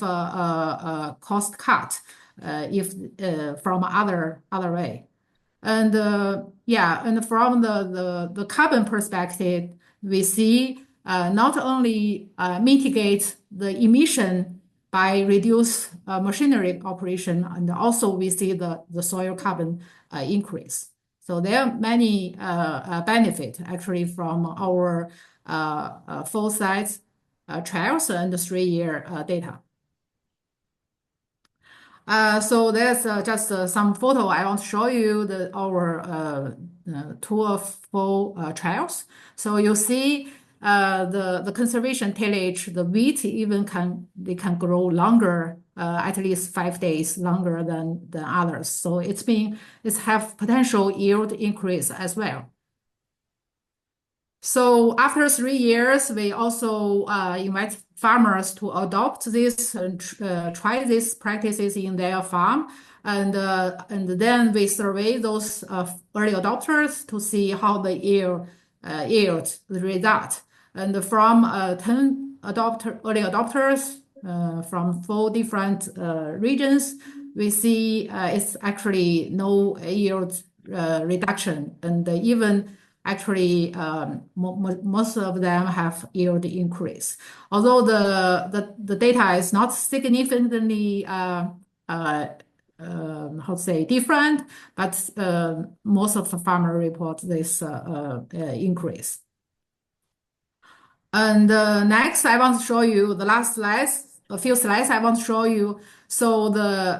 cost cut if from other way. And and from the carbon perspective, we see not only mitigate the emission by reduce machinery operation, and also we see the soil carbon increase. So there are many benefits actually from our 4 sites trials and the 3-year data. So there's just some photo I want to show you our 2 of 4 trials. So you see the conservation tillage, the wheat even can grow longer, at least 5 days longer than others. So it's have potential yield increase as well. So after 3 years, we also invite farmers to adopt this and try these practices in their farm. And then we survey those early adopters to see how the yield the result. And from 10 early adopters from 4 different regions, we see it's actually no yield reduction, and even actually most of them have yield increase. Although the data is not significantly how to say different, but most of the farmer report this increase. And next, I want to show you the last slides, a few slides I want to show you. So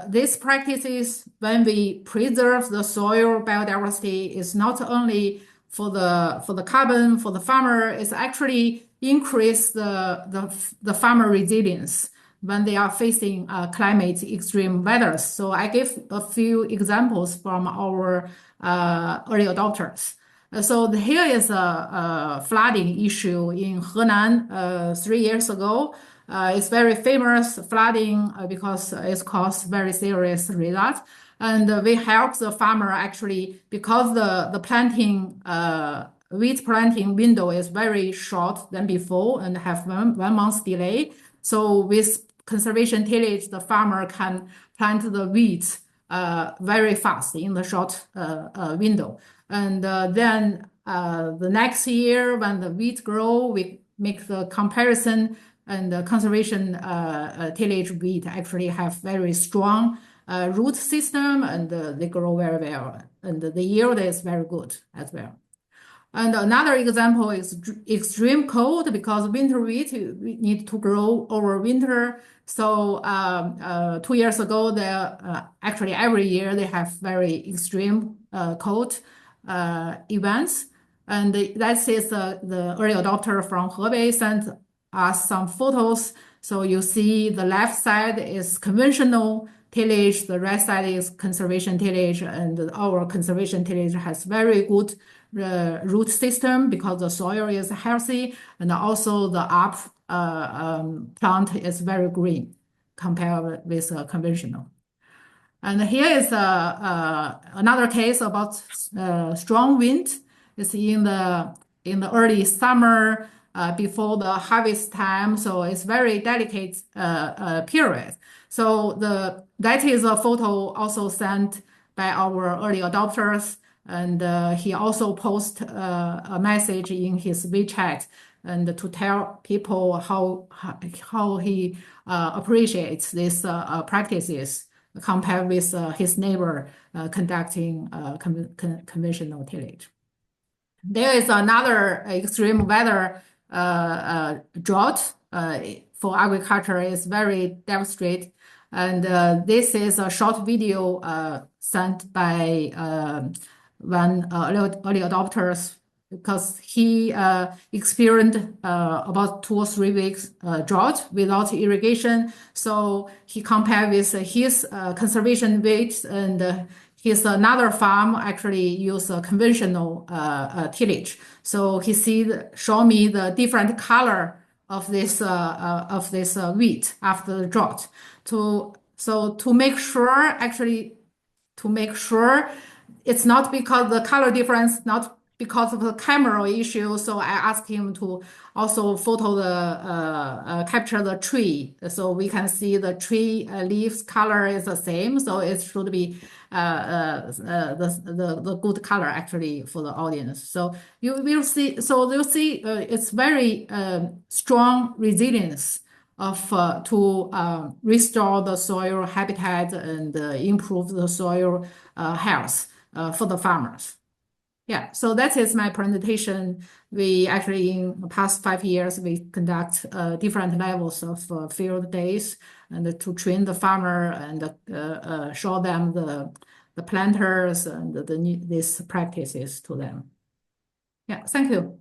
these practices, when we preserve the soil biodiversity, is not only for the carbon for the farmer, it's actually increase the farmer resilience when they are facing climate extreme weather. So I give a few examples from our early adopters. So here is a flooding issue in Henan 3 years ago. It's very famous flooding because it's caused very serious results. And we help the farmer actually because the planting wheat planting window is very short than before and have 1 month delay. So with conservation tillage, the farmer can plant the wheat very fast in the short window. And then the next year when the wheat grow, we make the comparison, and the conservation tillage wheat actually have very strong root system, and they grow very well, and the yield is very good as well. And another example is extreme cold, because winter wheat need to grow over winter. So 2 years ago, actually every year they have very extreme cold events. And that is the early adopter from Hebei sent us some photos. So you see the left side is conventional tillage, the right side is conservation tillage, and our conservation tillage has very good root system because the soil is healthy, and also the plant is very green compared with conventional. And here is another case about strong wind. It's in the early summer before the harvest time, so it's very delicate period. So that is a photo also sent by our early adopters, and he also post a message in his WeChat and to tell people how he appreciates these practices compared with his neighbor conducting conventional tillage. There is another extreme weather drought for agriculture is very devastating. And this is a short video sent by one early adopters, because he experienced about 2 or 3 weeks drought without irrigation. So he compared with his conservation weight, and his another farm actually use a conventional tillage. So he show me the different color of this wheat after the drought. To make sure it's not because the color difference, not because of the camera issue. So I asked him to also capture the tree, so we can see the tree leaves color is the same. So it should be the good color actually for the audience. So you will see. So you'll see it's very strong resilience to restore the soil habitat and improve the soil health for the farmers. Yeah, so that is my presentation. We actually, in the past 5 years, we conduct different levels of field days and to train the farmer and show them the planters and these practices to them. Yeah, thank you.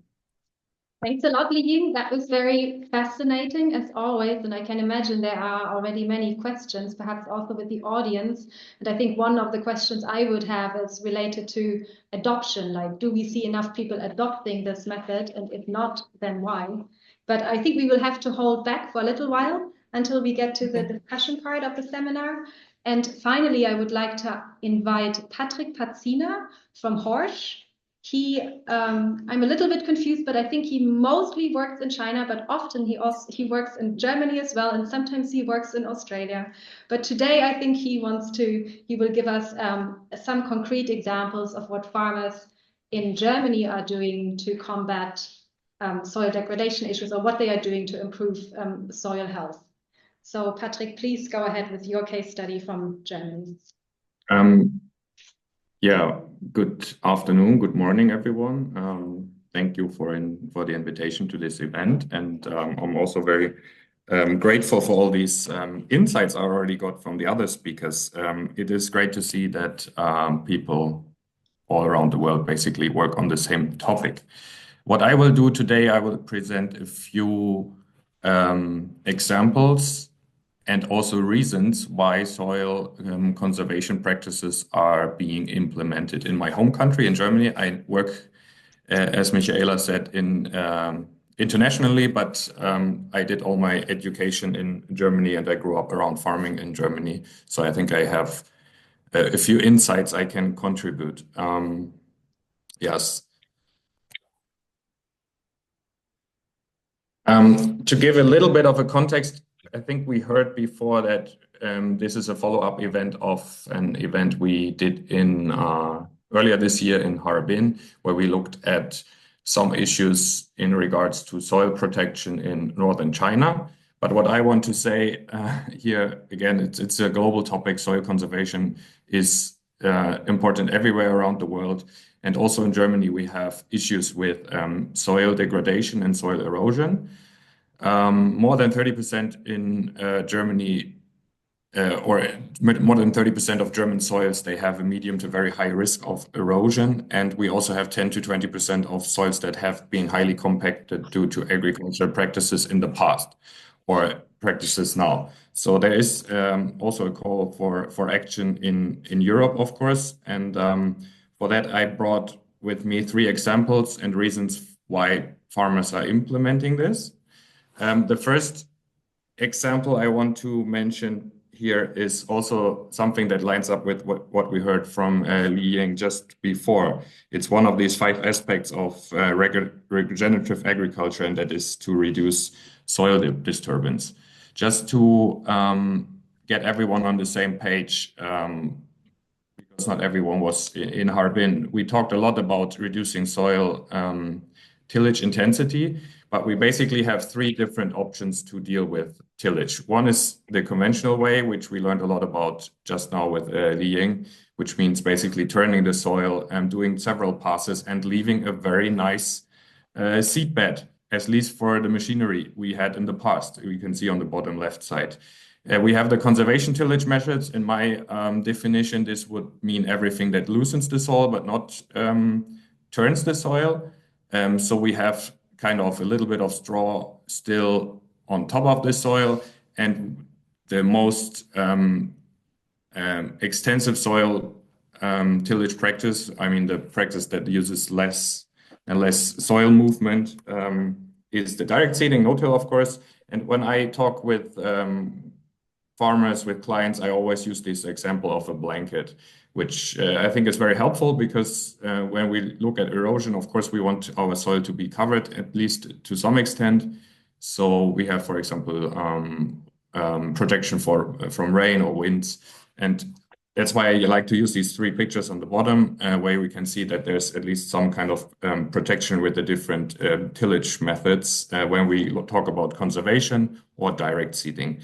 Thanks a lot, Ying. That was very fascinating as always, and I can imagine there are already many questions, perhaps also with the audience. And I think one of the questions I would have is related to adoption, like do we see enough people adopting this method, and if not, then why? But I think we will have to hold back for a little while until we get to the discussion part of the seminar. And finally, I would like to invite Patrick Paziener from HORSCH. I'm a little bit confused, but I think he mostly works in China, but often he works in Germany as well, and sometimes he works in Australia. But today I think he will give us some concrete examples of what farmers in Germany are doing to combat soil degradation issues, or what they are doing to improve soil health. So Patrick, please go ahead with your case study from Germany. Yeah, good afternoon, good morning, everyone. Thank you for the invitation to this event, and I'm also very grateful for all these insights I already got from the other speakers. It is great to see that people all around the world basically work on the same topic. What I will do today, I will present a few examples and also reasons why soil conservation practices are being implemented in my home country, in Germany. I work, as Michaela said, internationally, but I did all my education in Germany and I grew up around farming in Germany. So I think I have a few insights I can contribute. Yes. To give a little bit of a context, I think we heard before that this is a follow-up event of an event we did in earlier this year in Harbin, where we looked at some issues in regards to soil protection in northern China. But what I want to say here, again, it's a global topic. Soil conservation is important everywhere around the world. And also in Germany, we have issues with soil degradation and soil erosion. More than 30% in Germany, or more than 30% of German soils, they have a medium to very high risk of erosion. And we also have 10 to 20% of soils that have been highly compacted due to agricultural practices in the past or practices now. So there is also a call for action in Europe, of course. And for that, I brought with me 3 examples and reasons why farmers are implementing this. The first example I want to mention here is also something that lines up with what we heard from Ying just before. It's one of these 5 aspects of regenerative agriculture, and that is to reduce soil disturbance. Just to get everyone on the same page, because not everyone was in Harbin, we talked a lot about reducing soil tillage intensity, but we basically have 3 different options to deal with tillage. One is the conventional way, which we learned a lot about just now with Ying, which means basically turning the soil and doing several passes and leaving a very nice seed bed, at least for the machinery we had in the past. You can see on the bottom left side. We have the conservation tillage methods. In my definition, this would mean everything that loosens the soil but not turns the soil. So we have kind of a little bit of straw still on top of the soil, and the most extensive soil tillage practice, I mean the practice that uses less and less soil movement, is the direct seeding, no-till, of course. And when I talk with farmers, with clients, I always use this example of a blanket, which I think is very helpful because when we look at erosion, of course, we want our soil to be covered at least to some extent. So we have, for example, protection from rain or winds. And that's why I like to use these 3 pictures on the bottom, where we can see that there's at least some kind of protection with the different tillage methods when we talk about conservation or direct seeding.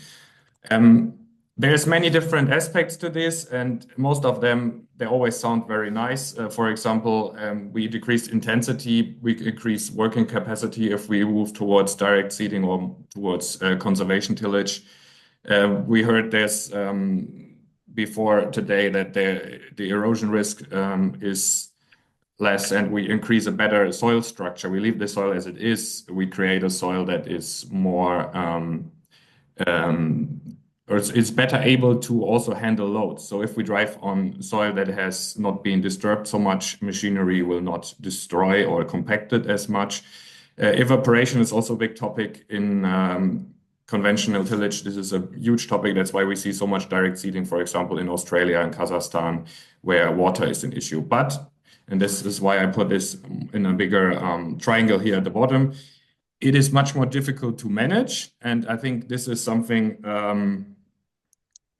There's many different aspects to this, and most of them, they always sound very nice. For example, we decrease intensity, we increase working capacity if we move towards direct seeding or towards conservation tillage. We heard this before today that the erosion risk is less, and we increase a better soil structure. We leave the soil as it is. We create a soil that is more or it's better able to also handle loads. So if we drive on soil that has not been disturbed so much, machinery will not destroy or compact it as much. Evaporation is also a big topic in conventional tillage. This is a huge topic. That's why we see so much direct seeding, for example, in Australia and Kazakhstan, where water is an issue. But, and this is why I put this in a bigger triangle here at the bottom, it is much more difficult to manage. And I think this is something,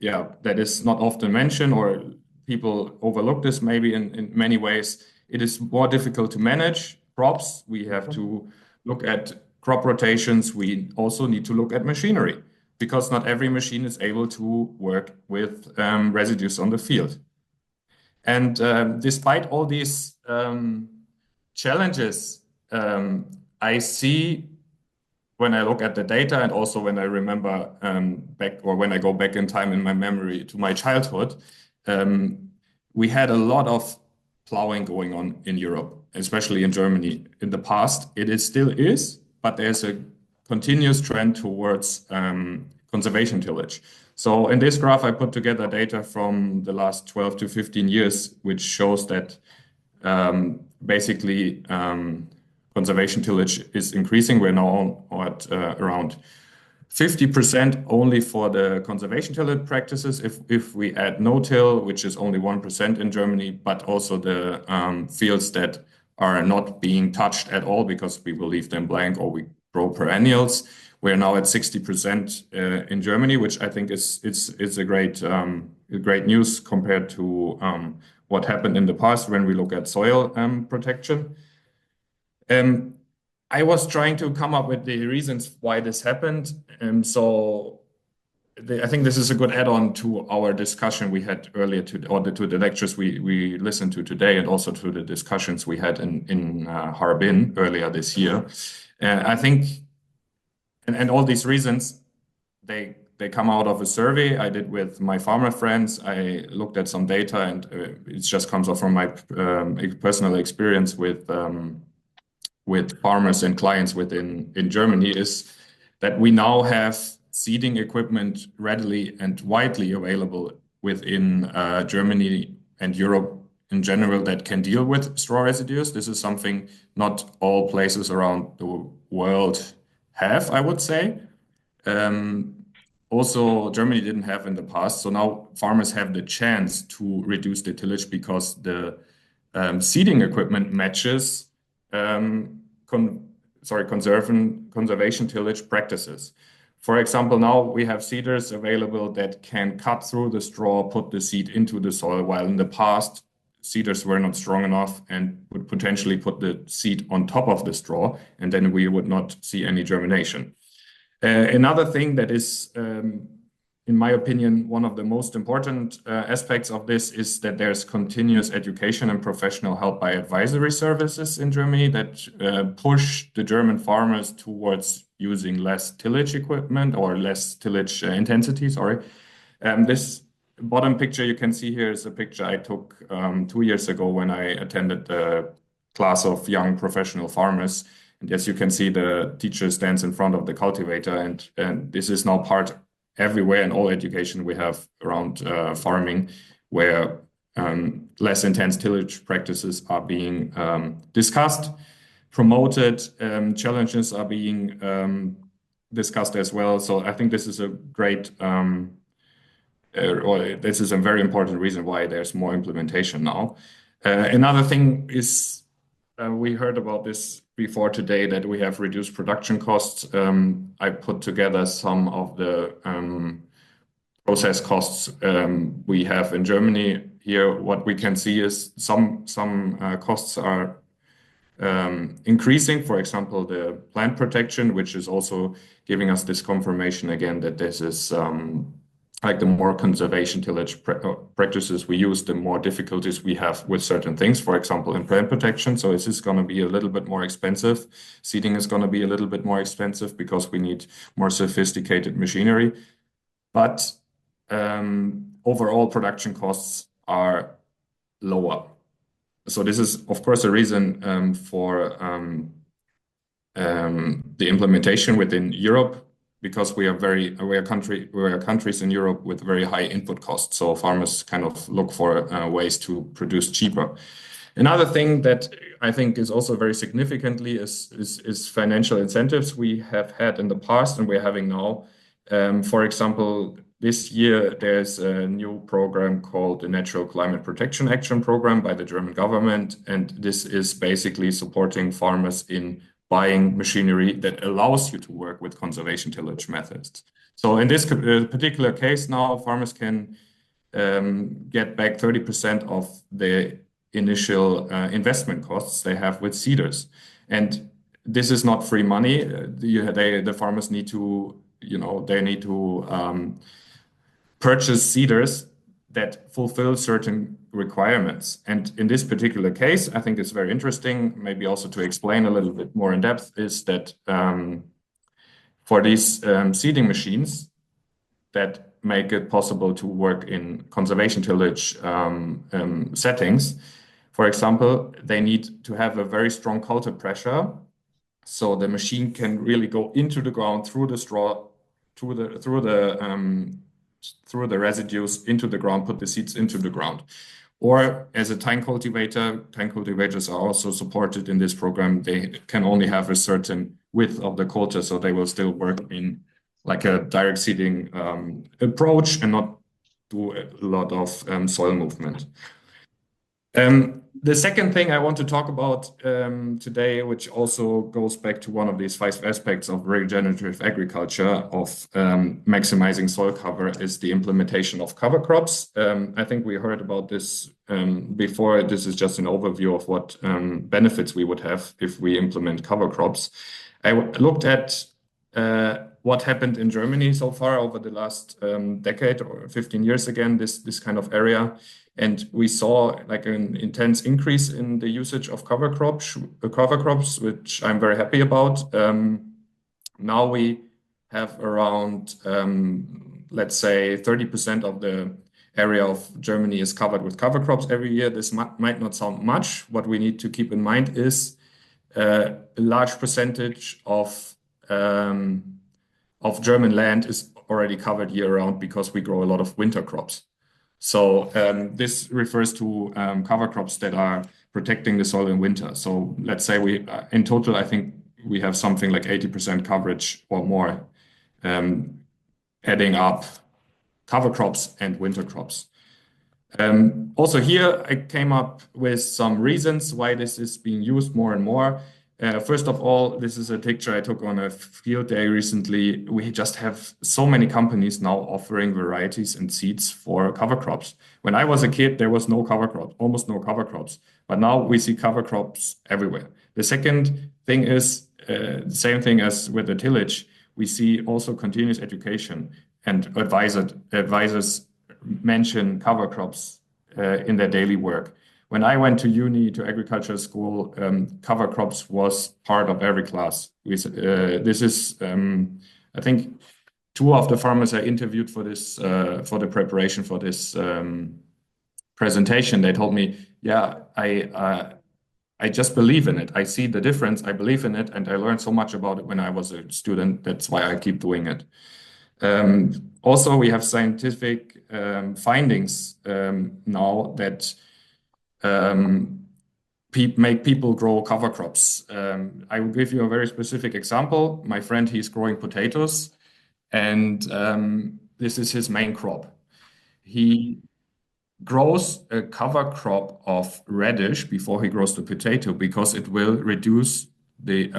that is not often mentioned, or people overlook this maybe in many ways. It is more difficult to manage crops. We have to look at crop rotations. We also need to look at machinery, because not every machine is able to work with residues on the field. And despite all these challenges, I see, when I look at the data, and also when I remember back, or when I go back in time in my memory to my childhood, we had a lot of plowing going on in Europe, especially in Germany in the past. It still is, but there's a continuous trend towards conservation tillage. So in this graph, I put together data from the last 12 to 15 years, which shows that basically conservation tillage is increasing. We're now at around 50% only for the conservation tillage practices. If we add no-till, which is only 1% in Germany, but also the fields that are not being touched at all because we will leave them blank or we grow perennials, we're now at 60% in Germany, which I think is a great news compared to what happened in the past when we look at soil protection. I was trying to come up with the reasons why this happened. I think this is a good add-on to our discussion we had earlier, to the lectures we listened to today, and also to the discussions we had in Harbin earlier this year. I think, and all these reasons, they come out of a survey I did with my farmer friends. I looked at some data, and it just comes off from my personal experience with farmers and clients in Germany, is that we now have seeding equipment readily and widely available within Germany and Europe in general that can deal with straw residues. This is something not all places around the world have, I would say. Also, Germany didn't have in the past. So now farmers have the chance to reduce the tillage because the seeding equipment matches conservation tillage practices. For example, now we have seeders available that can cut through the straw, put the seed into the soil, while in the past, seeders were not strong enough and would potentially put the seed on top of the straw, and then we would not see any germination. Another thing that is, in my opinion, one of the most important aspects of this is that there's continuous education and professional help by advisory services in Germany that push the German farmers towards using less tillage equipment, or less tillage intensity, sorry. This bottom picture you can see here is a picture I took 2 years ago when I attended the class of young professional farmers. And as you can see, the teacher stands in front of the cultivator, and this is now part everywhere in all education we have around farming, where less intense tillage practices are being discussed, promoted, challenges are being discussed as well. So I think this is a great, this is a very important reason why there's more implementation now. Another thing is, we heard about this before today, that we have reduced production costs. I put together some of the process costs we have in Germany. Here, what we can see is some costs are increasing. For example, the plant protection, which is also giving us this confirmation again that this is like the more conservation tillage practices we use, the more difficulties we have with certain things, for example, in plant protection. So this is going to be a little bit more expensive. Seeding is going to be a little bit more expensive because we need more sophisticated machinery. But overall production costs are lower. So this is, of course, a reason for the implementation within Europe, because we are countries in Europe with very high input costs. So farmers kind of look for ways to produce cheaper. Another thing that I think is also very significantly is financial incentives we have had in the past and we're having now. For example, this year there's a new program called the Natural Climate Protection Action Program by the German government, and this is basically supporting farmers in buying machinery that allows you to work with conservation tillage methods. So in this particular case now, farmers can get back 30% of the initial investment costs they have with seeders. And this is not free money. The farmers need to, they need to purchase seeders that fulfill certain requirements. And in this particular case, I think it's very interesting, maybe also to explain a little bit more in depth, is that for these seeding machines that make it possible to work in conservation tillage settings, for example, they need to have a very strong coulter pressure, so the machine can really go into the ground through the straw, through the residues into the ground, put the seeds into the ground. Or as a tine cultivators are also supported in this program. They can only have a certain width of the coulter, so they will still work in like a direct seeding approach and not do a lot of soil movement. The second thing I want to talk about today, which also goes back to one of these 5 aspects of regenerative agriculture, of maximizing soil cover, is the implementation of cover crops. I think we heard about this before. This is just an overview of what benefits we would have if we implement cover crops. I looked at what happened in Germany so far over the last decade or 15 years, again, this kind of area. And we saw like an intense increase in the usage of cover crops, which I'm very happy about. Now we have around, let's say, 30% of the area of Germany is covered with cover crops every year. This might not sound much. What we need to keep in mind is a large percentage of German land is already covered year-round because we grow a lot of winter crops. So this refers to cover crops that are protecting the soil in winter. So let's say in total, I think we have something like 80% coverage or more, adding up cover crops and winter crops. Also here, I came up with some reasons why this is being used more and more. First of all, this is a picture I took on a field day recently. We just have so many companies now offering varieties and seeds for cover crops. When I was a kid, there was no cover crops, almost no cover crops. But now we see cover crops everywhere. The second thing is the same thing as with the tillage. We see also continuous education, and advisors mention cover crops in their daily work. When I went to agriculture school, cover crops was part of every class. This is, I think, 2 of the farmers I interviewed for this, for the preparation for this presentation. They told me, "Yeah, I just believe in it. I see the difference. I believe in it, and I learned so much about it when I was a student. That's why I keep doing it." Also, we have scientific findings now that make people grow cover crops. I will give you a very specific example. My friend, he's growing potatoes, and this is his main crop. He grows a cover crop of radish before he grows the potato because it will reduce the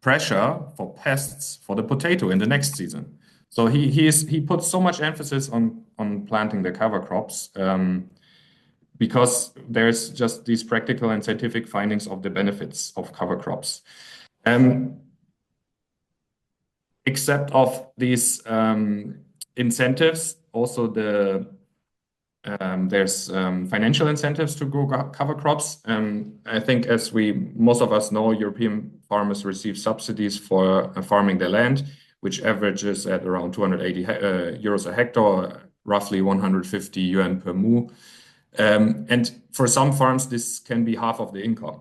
pressure for pests for the potato in the next season. So he puts so much emphasis on planting the cover crops because there's just these practical and scientific findings of the benefits of cover crops. Except of these incentives, also there's financial incentives to grow cover crops. I think as most of us know, European farmers receive subsidies for farming their land, which averages at around 280 euros a hectare, roughly 150 yuan per mu. And for some farms, this can be half of the income.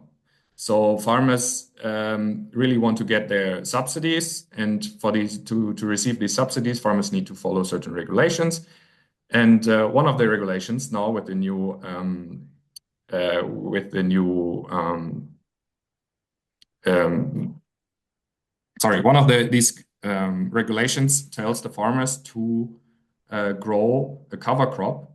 So farmers really want to get their subsidies, and for these to receive these subsidies, farmers need to follow certain regulations. And one of the regulations now with the new one of these regulations tells the farmers to grow a cover crop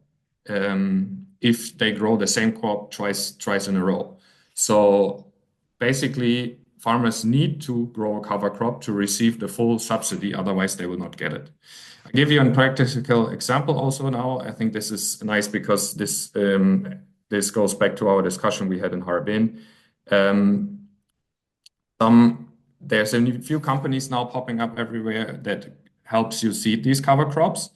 if they grow the same crop twice in a row. So basically, farmers need to grow a cover crop to receive the full subsidy, otherwise they will not get it. I'll give you a practical example also now. I think this is nice because this goes back to our discussion we had in Harbin. There's a few companies now popping up everywhere that helps you seed these cover crops.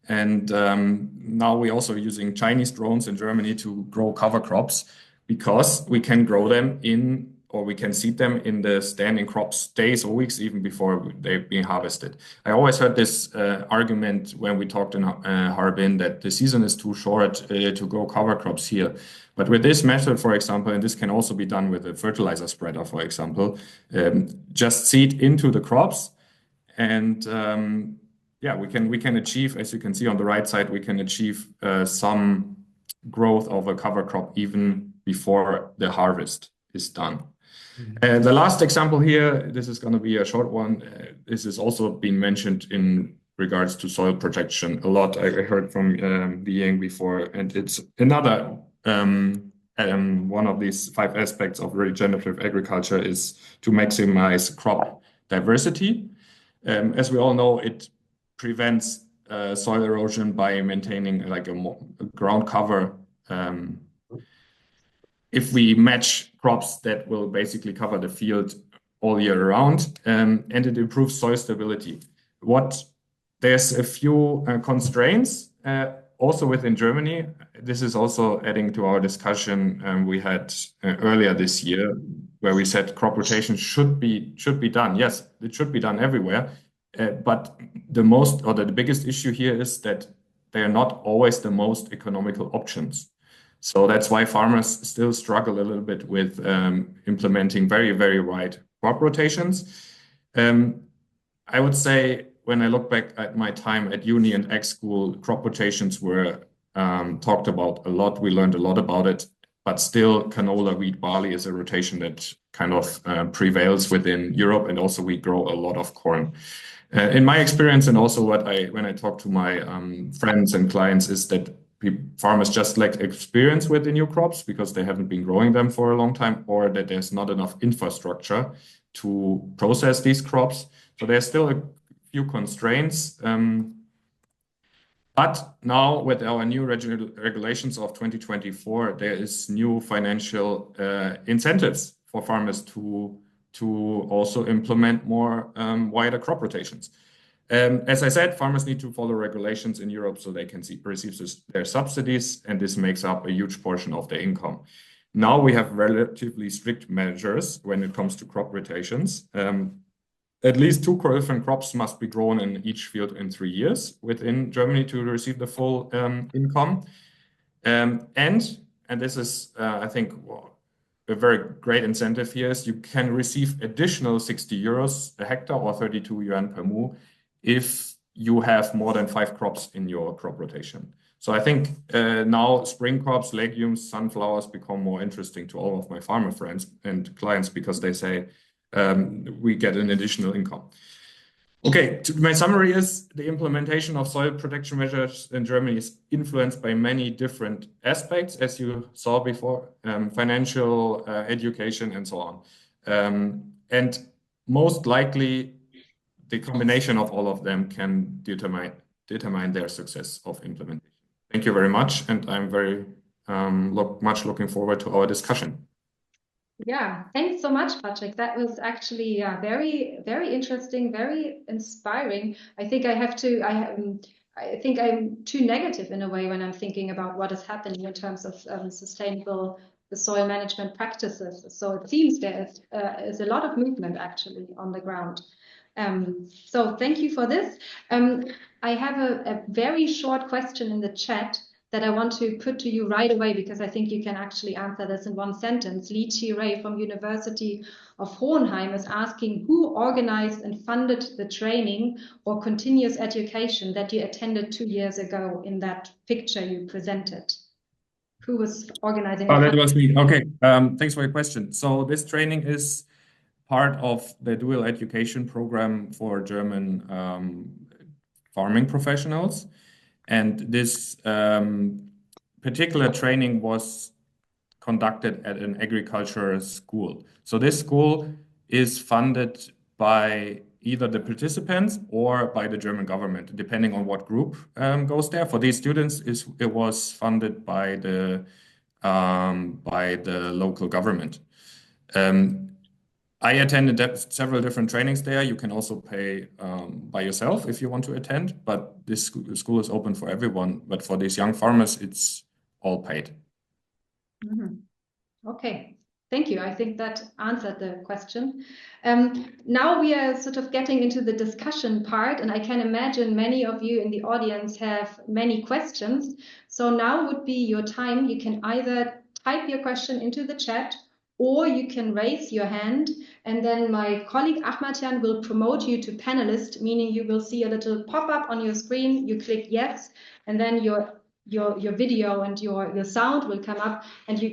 And now we're also using Chinese drones in Germany to grow cover crops because we can grow them or we can seed them in the standing crops days or weeks even before they've been harvested. I always heard this argument when we talked in Harbin that the season is too short to grow cover crops here. But with this method, for example, and this can also be done with a fertilizer spreader, for example, just seed into the crops. And yeah, we can achieve, as you can see on the right side, we can achieve some growth of a cover crop even before the harvest is done. And the last example here, this is going to be a short one. This has also been mentioned in regards to soil protection a lot. I heard from the Ying before, and it's another one of these 5 aspects of regenerative agriculture is to maximize crop diversity. As we all know, it prevents soil erosion by maintaining like a ground cover. If we match crops that will basically cover the field all year round, and it improves soil stability. There's a few constraints also within Germany. This is also adding to our discussion we had earlier this year, where we said crop rotation should be done. Yes, it should be done everywhere, but the biggest issue here is that they are not always the most economical options. So that's why farmers still struggle a little bit with implementing very, very wide crop rotations. I would say when I look back at my time at uni and ag school, crop rotations were talked about a lot. We learned a lot about it, but still canola, wheat, barley is a rotation that kind of prevails within Europe, and also we grow a lot of corn. In my experience, and also when I talk to my friends and clients, is that farmers just lack experience with the new crops because they haven't been growing them for a long time, or that there's not enough infrastructure to process these crops. So there's still a few constraints. But now with our new regulations of 2024, there is new financial incentives for farmers to also implement more wider crop rotations. As I said, farmers need to follow regulations in Europe so they can receive their subsidies, and this makes up a huge portion of their income. Now we have relatively strict measures when it comes to crop rotations. At least 2 different crops must be grown in each field in 3 years within Germany to receive the full income. And this is, I think, a very great incentive here is you can receive additional 60 euros a hectare or 32 yuan per mu if you have more than 5 crops in your crop rotation. So I think now spring crops, legumes, sunflowers become more interesting to all of my farmer friends and clients because they say we get an additional income. Okay, my summary is the implementation of soil protection measures in Germany is influenced by many different aspects, as you saw before, financial, education, and so on. And most likely, the combination of all of them can determine their success of implementation. Thank you very much, and I'm very much looking forward to our discussion. Yeah, thanks so much, Patrick. That was actually very, very interesting, very inspiring. I think I think I'm too negative in a way when I'm thinking about what is happening in terms of sustainable soil management practices. So it seems there is a lot of movement actually on the ground. So thank you for this. I have a very short question in the chat that I want to put to you right away because I think you can actually answer this in one sentence. LIU Jie from University of Hohenheim is asking who organized and funded the training or continuous education that you attended 2 years ago in that picture you presented? Who was organizing? Oh, that was me. Okay, thanks for your question. So this training is part of the dual education program for German farming professionals. And this particular training was conducted at an agricultural school. So this school is funded by either the participants or by the German government, depending on what group goes there. For these students, it was funded by the local government. I attended several different trainings there. You can also pay by yourself if you want to attend, but this school is open for everyone. But for these young farmers, it's all paid. Okay, thank you. I think that answered the question. Now we are sort of getting into the discussion part, and I can imagine many of you in the audience have many questions. So now would be your time. You can either type your question into the chat, or you can raise your hand, and then my colleague Ahmadjan will promote you to panelist, meaning you will see a little pop-up on your screen. You click yes, and then your video and your sound will come up, and you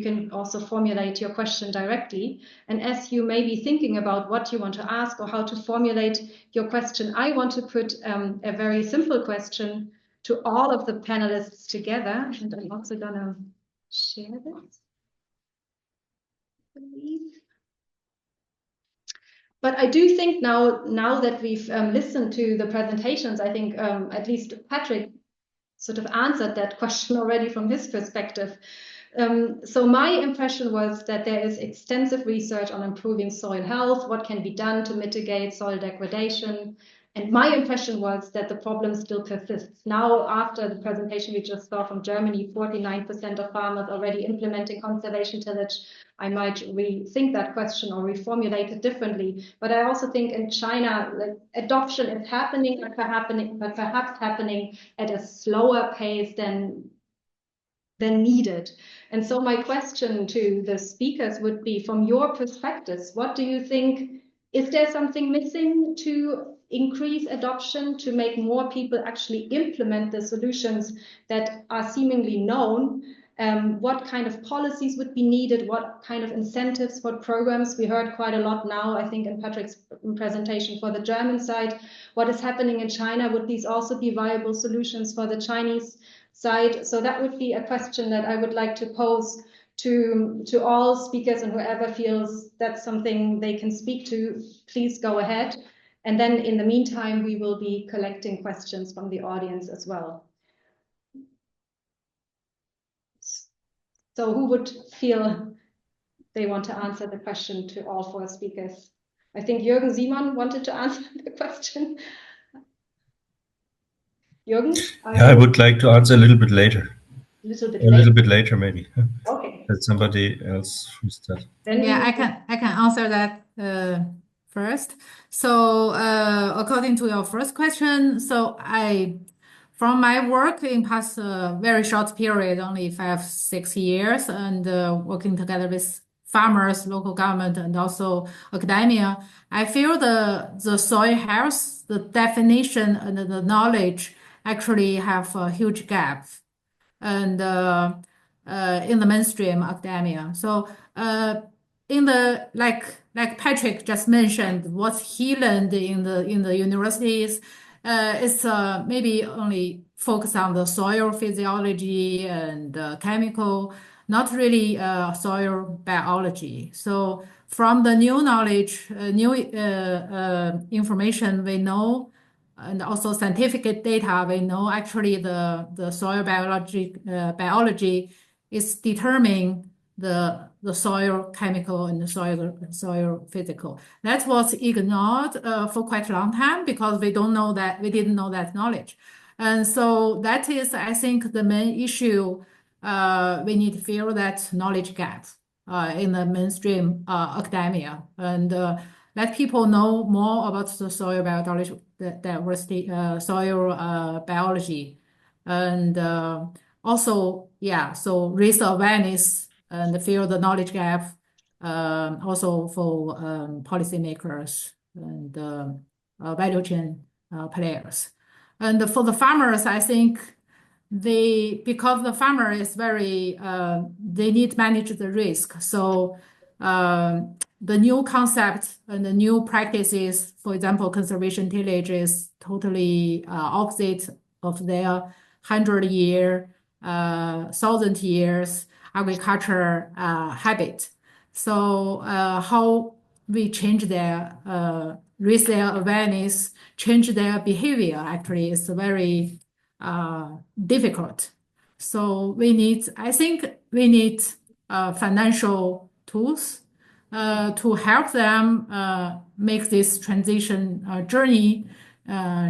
can also formulate your question directly. And as you may be thinking about what you want to ask or how to formulate your question, I want to put a very simple question to all of the panelists together, and I'm also gonna share this. But I do think now that we've listened to the presentations, I think at least Patrick sort of answered that question already from his perspective. So my impression was that there is extensive research on improving soil health, what can be done to mitigate soil degradation. And my impression was that the problem still persists. Now, after the presentation we just saw from Germany, 49% of farmers already implementing conservation tillage. I might rethink that question or reformulate it differently. But I also think in China, adoption is happening, but perhaps happening at a slower pace than needed. And so my question to the speakers would be, from your perspectives, what do you think? Is there something missing to increase adoption, to make more people actually implement the solutions that are seemingly known? What kind of policies would be needed? What kind of incentives, what programs? We heard quite a lot now, I think, in Patrick's presentation for the German side. What is happening in China? Would these also be viable solutions for the Chinese side? So that would be a question that I would like to pose to all speakers, and whoever feels that's something they can speak to, please go ahead. And then in the meantime, we will be collecting questions from the audience as well. So who would feel they want to answer the question to all four speakers? I think Juergen Simon wanted to answer the question. Juergen? Yeah, I would like to answer a little bit later. A little bit later, maybe. Okay. Let somebody else start. Then yeah, I can answer that first. So according to your first question, so from my work in past very short period, only 5-6 years, and working together with farmers, local government, and also academia, I feel the soil health, the definition and the knowledge actually have a huge gap, and in the mainstream academia. So in the like Patrick just mentioned, what he learned in the universities is maybe only focus on the soil physiology and chemical, not really soil biology. So from the new knowledge, new information we know, and also scientific data, we know actually the soil biology is determining the soil chemical and the soil physical. That was ignored for quite a long time because we didn't know that knowledge. And so that is, I think, the main issue. We need to fill that knowledge gap in the mainstream academia, and let people know more about the soil biology, diversity, soil biology, and also, yeah, so raise awareness and fill the knowledge gap, also for policymakers and value chain players. And for the farmers, I think because the farmer is very, they need to manage the risk. So the new concept and the new practices, for example, conservation tillage is totally opposite of their 100-year, 1,000 years agriculture habit. So how we change their raise their awareness, change their behavior actually is very difficult. So I think we need financial tools to help them make this transition journey,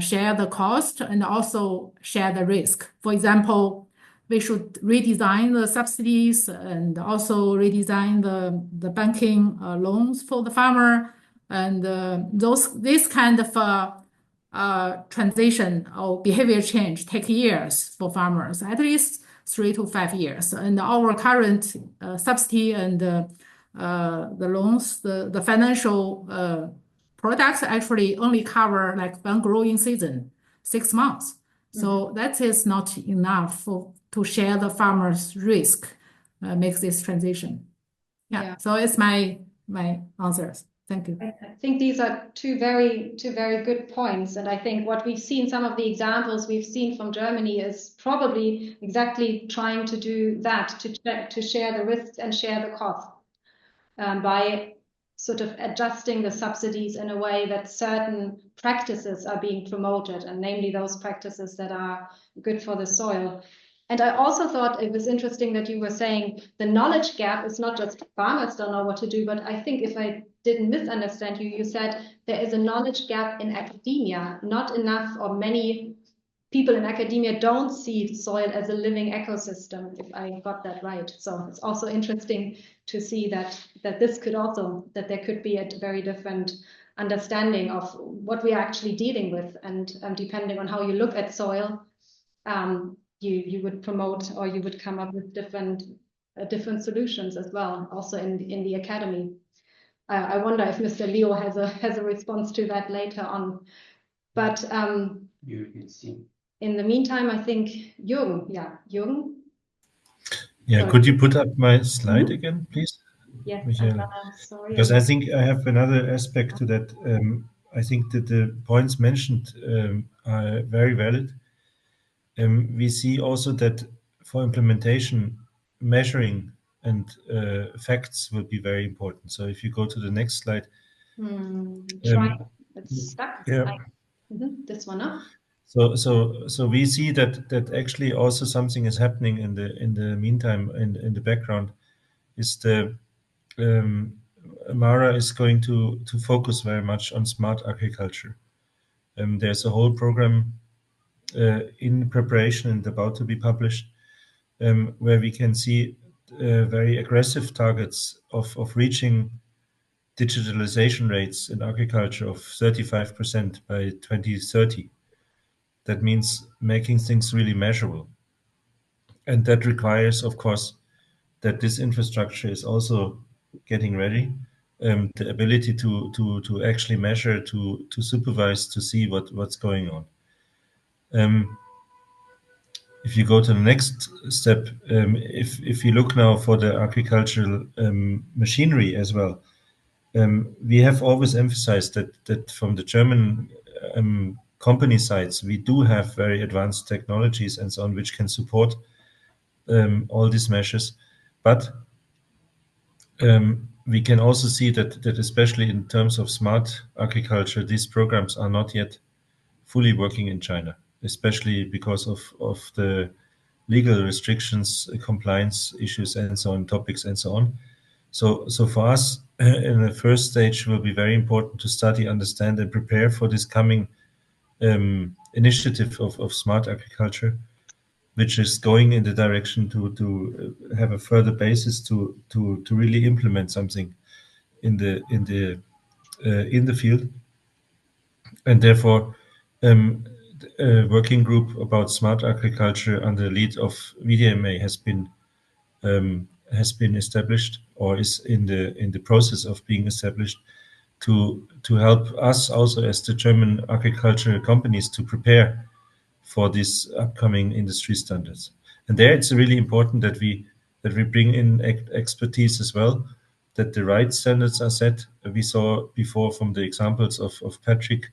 share the cost and also share the risk. For example, we should redesign the subsidies and also redesign the banking loans for the farmer. And this kind of transition or behavior change take years for farmers, at least 3 to 5 years. And our current subsidy and the loans, the financial products actually only cover like one growing season, 6 months. So that is not enough to share the farmer's risk, makes this transition. Yeah. So it's my answers. Thank you. I think these are two very good points. And I think what we've seen, some of the examples we've seen from Germany is probably exactly trying to do that, to share the risks and share the costs by sort of adjusting the subsidies in a way that certain practices are being promoted, and namely those practices that are good for the soil. And I also thought it was interesting that you were saying the knowledge gap is not just farmers don't know what to do, but I think if I didn't misunderstand you, you said there is a knowledge gap in academia. Not enough or many people in academia don't see soil as a living ecosystem, if I got that right. So it's also interesting to see that this could also, that there could be a very different understanding of what we are actually dealing with. And depending on how you look at soil, you would promote or you would come up with different solutions as well, also in the academy. I wonder if Mr. Leo has a response to that later on. But in the meantime, I think Jürgen, Jürgen. Yeah, could you put up my slide again, please? Yes, sorry. Because I think I have another aspect to that. I think that the points mentioned are very valid. We see also that for implementation, measuring and facts will be very important. So if you go to the next slide. It's stuck. Yeah. This one up. So we see that actually also something is happening in the meantime in the background. Is the Mara is going to focus very much on smart agriculture. There's a whole program in preparation and about to be published, where we can see very aggressive targets of reaching digitalization rates in agriculture of 35% by 2030. That means making things really measurable. And that requires, of course, that this infrastructure is also getting ready, the ability to actually measure, to supervise, to see what's going on. If you go to the next step, if you look now for the agricultural machinery as well, we have always emphasized that from the German company sides, we do have very advanced technologies and so on, which can support all these measures. But we can also see that especially in terms of smart agriculture, these programs are not yet fully working in China, especially because of the legal restrictions, compliance issues, and so on, topics and so on. So for us, in the first stage, will be very important to study, understand, and prepare for this coming initiative of smart agriculture, which is going in the direction to have a further basis to really implement something in the field, and therefore a working group about smart agriculture under the lead of VDMA has been established, or is in the process of being established, to help us also as the German agriculture companies to prepare for these upcoming industry standards. And there it's really important that we bring in expertise as well, that the right standards are set. We saw before from the examples of Patrick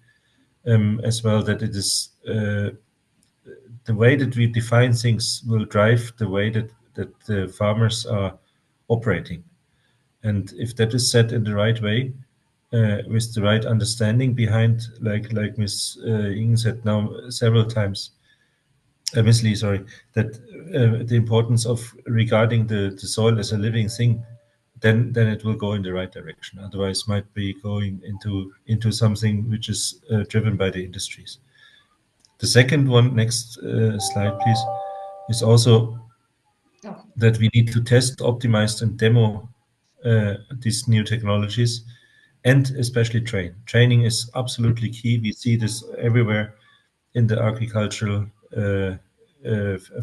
as well that it is the way that we define things will drive the way that the farmers are operating. And if that is set in the right way, with the right understanding behind, like Ms. Ying said now several times, Ms. Lee, sorry, that the importance of regarding the soil as a living thing, then it will go in the right direction. Otherwise, might be going into something which is driven by the industries. The second one, next slide, please, is also that we need to test, optimize, and demo these new technologies, and especially train. Training is absolutely key. We see this everywhere in the agricultural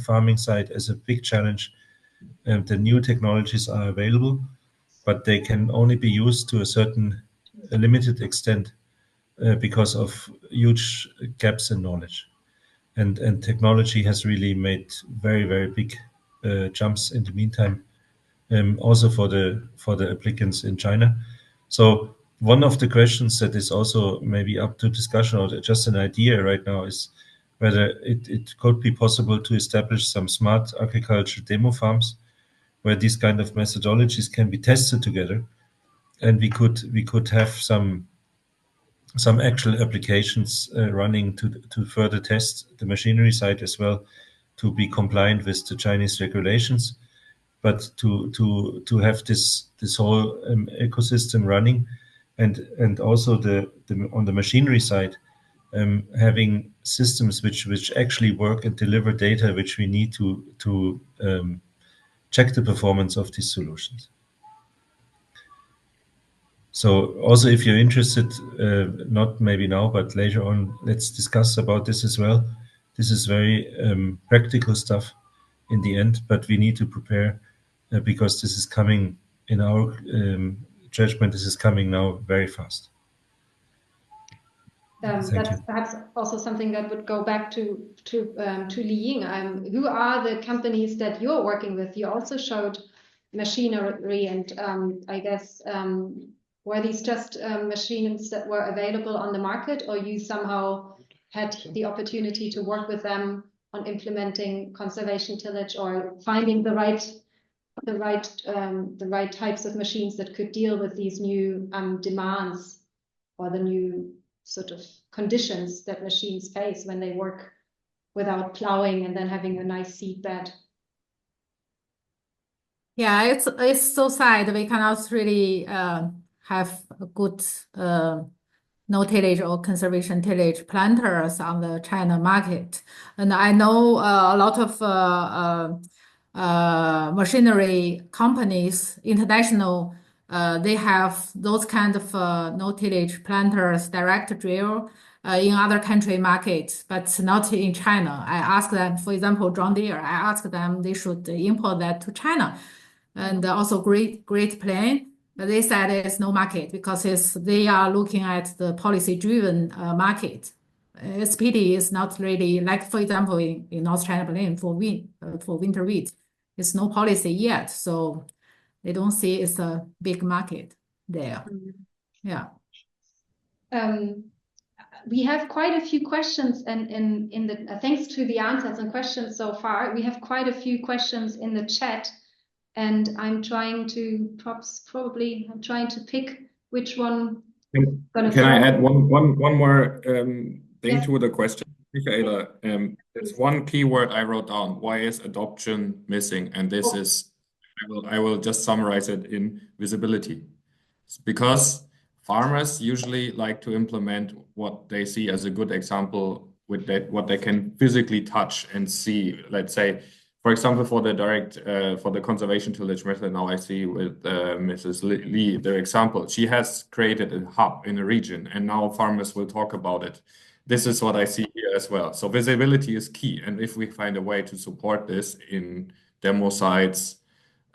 farming side as a big challenge. The new technologies are available, but they can only be used to a limited extent because of huge gaps in knowledge. And technology has really made very, very big jumps in the meantime, also for the applicants in China. So one of the questions that is also maybe up to discussion or just an idea right now is whether it could be possible to establish some smart agriculture demo farms where these kind of methodologies can be tested together, and we could have some actual applications running to further test the machinery side as well, to be compliant with the Chinese regulations, but to have this whole ecosystem running, and also on the machinery side, having systems which actually work and deliver data which we need to check the performance of these solutions. So also, if you're interested, not maybe now, but later on, let's discuss about this as well. This is very practical stuff in the end, but we need to prepare because this is coming in our judgment. This is coming now very fast. That's perhaps also something that would go back to Li Ying. Who are the companies that you're working with? You also showed machinery, and I guess were these just machines that were available on the market, or you somehow had the opportunity to work with them on implementing conservation tillage or finding the right types of machines that could deal with these new demands or the new sort of conditions that machines face when they work without plowing and then having a nice seed bed? Yeah, it's so sad we cannot really have a good no tillage or conservation tillage planters on the China market. And I know a lot of machinery companies, international, they have those kind of no tillage planters, direct drill in other country markets, but not in China. I asked them, for example, John Deere, I asked them they should import that to China. And also great plan. But they said it's no market because they are looking at the policy-driven market. SPD is not really like, for example, in North China Plain for winter wheat, it's no policy yet, so they don't see it's a big market there. Yeah. We have quite a few questions, and in the thanks to the answers and questions so far, we have quite a few questions in the chat. And I'm trying to pick which one. Can I add one more thing to the question, Michaela? There's one keyword I wrote down. Why is adoption missing? And this is, I will just summarize it in visibility. It's because farmers usually like to implement what they see as a good example with what they can physically touch and see. Let's say, for example, for the conservation tillage method, now I see with Mrs. Lee, their example, she has created a hub in a region, and now farmers will talk about it. This is what I see here as well. So visibility is key, and if we find a way to support this in demo sites,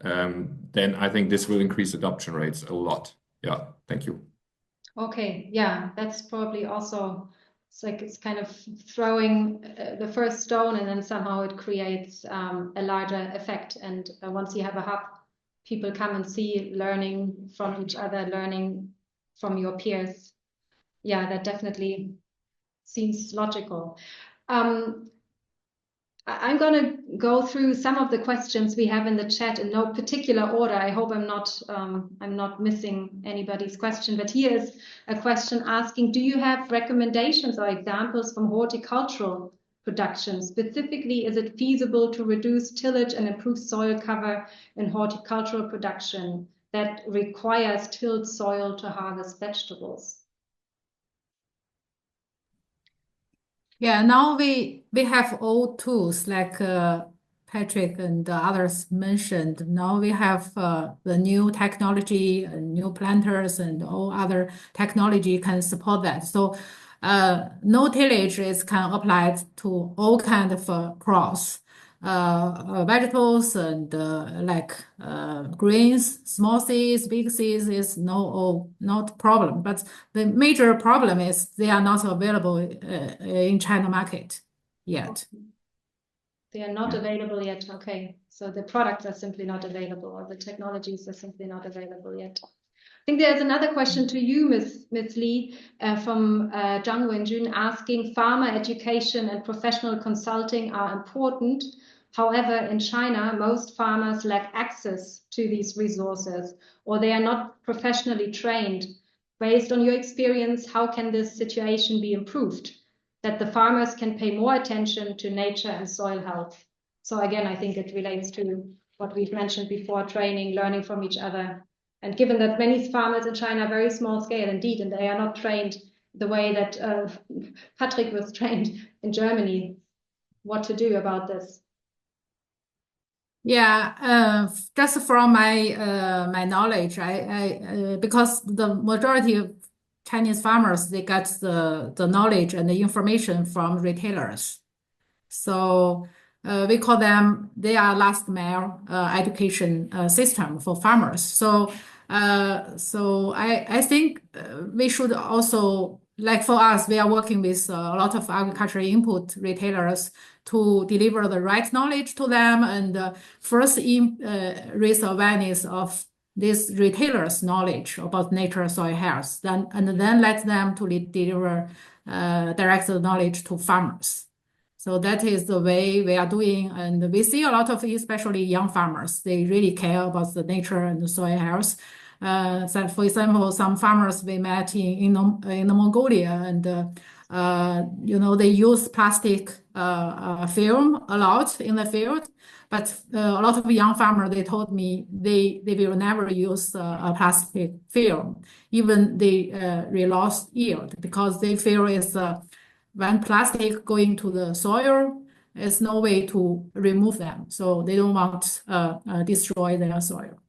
then I think this will increase adoption rates a lot. Yeah, thank you. Okay, yeah, that's probably also. It's like it's kind of throwing the first stone, and then somehow it creates a larger effect. And once you have a hub, people come and see, learning from each other, learning from your peers. Yeah, that definitely seems logical. I'm going to go through some of the questions we have in the chat in no particular order. I hope I'm not missing anybody's question, but here is a question asking, do you have recommendations or examples from horticultural production? Specifically, is it feasible to reduce tillage and improve soil cover in horticultural production that requires tilled soil to harvest vegetables? Yeah, now we have all tools like Patrick and others mentioned. Now we have the new technology and new planters and all other technology can support that. So no tillage is can apply to all kind of crops, vegetables and like grains, small seeds, big seeds is not problem. But the major problem is they are not available in China market yet. They are not available yet. Okay, so the products are simply not available, or the technologies are simply not available yet. I think there's another question to you, Ms. Li, from Zhang Wenjun, asking, farmer education and professional consulting are important. However, in China, most farmers lack access to these resources, or they are not professionally trained. Based on your experience, how can this situation be improved, that the farmers can pay more attention to nature and soil health? So again, I think it relates to what we've mentioned before, training, learning from each other. And given that many farmers in China are very small scale indeed, and they are not trained the way that Patrick was trained in Germany, what to do about this? Yeah, just from my my knowledge, I because the majority of Chinese farmers, they get the knowledge and the information from retailers. So we call them, they are last mile education system for farmers. So I think we should also, like for us, we are working with a lot of agricultural input retailers to deliver the right knowledge to them and first raise awareness of these retailers' knowledge about nature, soil health, then let them to deliver direct knowledge to farmers. So that is the way we are doing, and we see a lot of, especially young farmers, they really care about the nature and the soil health. So for example, some farmers we met in Mongolia, and they use plastic film a lot in the field. But a lot of young farmers, they told me they will never use a plastic film, even they lost yield, because they feel it's when plastic going to the soil, there's no way to remove them. So they don't want destroy their soil.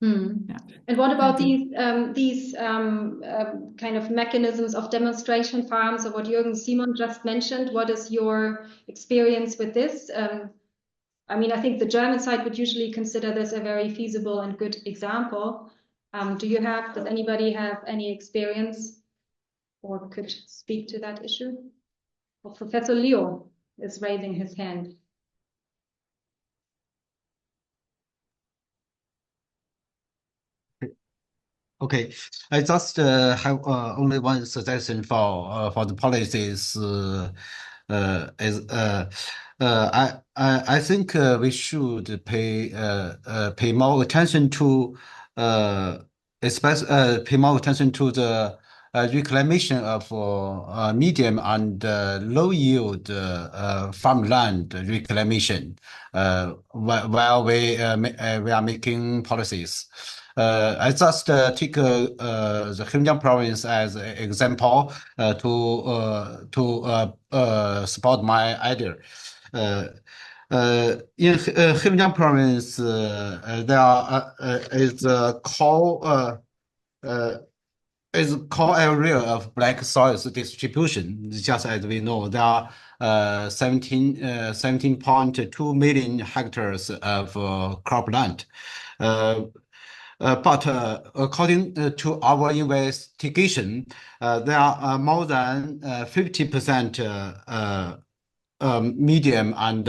Yeah. And what about these kind of mechanisms of demonstration farms, or what Juergen Simon just mentioned? What is your experience with this? I mean, I think the German side would usually consider this a very feasible and good example. Does anybody have any experience or could speak to that issue? Well, Professor Leo is raising his hand. Okay, I just have only one suggestion for the policies. I think we should pay more attention to pay more attention to the reclamation of medium and low yield farmland reclamation while we are making policies. I just take the Heilongjiang province as an example to support my idea. In Heilongjiang province, there is a core area of black soils distribution. Just as we know, there are 17.2 million hectares of cropland. But according to our investigation, there are more than 50% medium and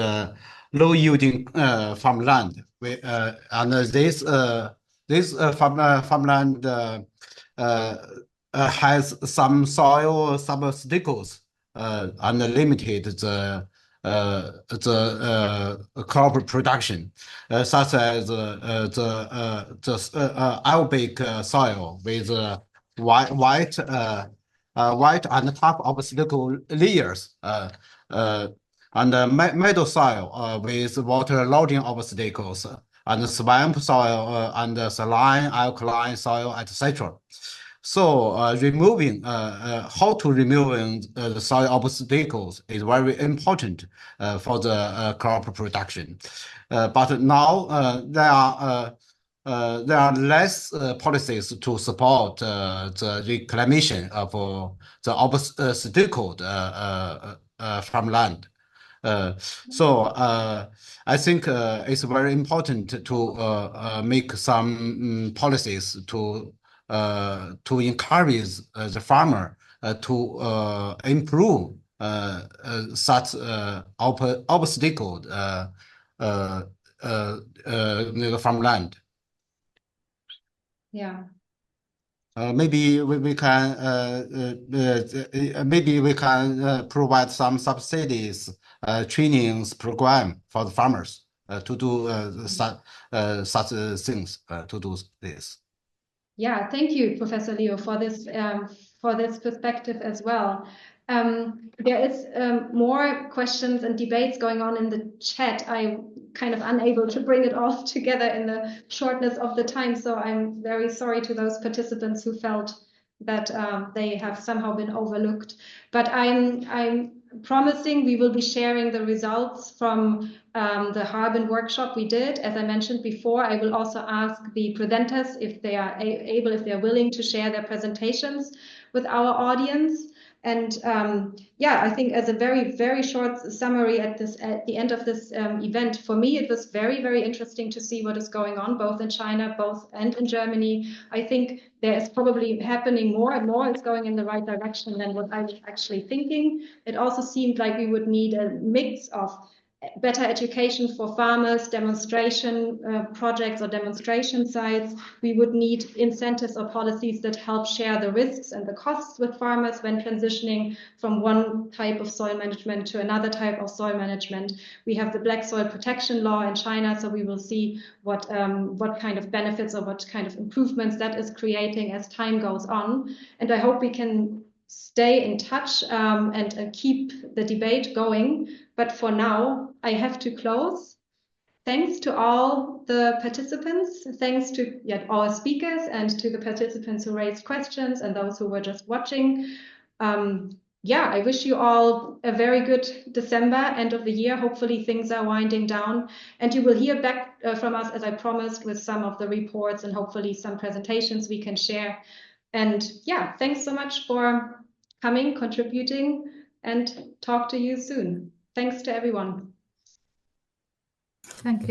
low yielding farmland. And this this farmland has some soil substitutes and limited the crop production, such as the Arabic soil with white and tough obstacle layers, and meadow soil with water loading obstacles, and swamp soil and saline, alkaline soil, etc. So removing how to remove the soil obstacles is very important for the crop production. But now there are less policies to support the reclamation of the obstacled farmland. So I think it's very important to make some policies to encourage the farmer to improve such obstacled farmland. Yeah. Maybe we can provide some subsidies, trainings program for the farmers to do such things to do this. Yeah, thank you, Professor Leo, for this perspective as well. There is more questions and debates going on in the chat. I'm kind of unable to bring it all together in the shortness of the time, so I'm very sorry to those participants who felt that they have somehow been overlooked. But I'm promising we will be sharing the results from the Harbin workshop we did. As I mentioned before, I will also ask the presenters if they are able, if they're willing to share their presentations with our audience. And yeah, I think as a very, very short summary at the end of this event, for me, it was very, very interesting to see what is going on, both in China, and in Germany. I think there is probably happening more and more. It's going in the right direction than what I was actually thinking. It also seemed like we would need a mix of better education for farmers, demonstration projects or demonstration sites. We would need incentives or policies that help share the risks and the costs with farmers when transitioning from one type of soil management to another type of soil management. We have the Black Soil Protection Law in China, so we will see what kind of benefits or what kind of improvements that is creating as time goes on. And I hope we can stay in touch and keep the debate going. But for now, I have to close. Thanks to all the participants. Thanks to our speakers and to the participants who raised questions and those who were just watching. Yeah, I wish you all a very good December, end of the year. Hopefully things are winding down. And you will hear back from us, as I promised, with some of the reports and hopefully some presentations we can share. And yeah, thanks so much for coming, contributing, and talk to you soon. Thanks to everyone. Thank you.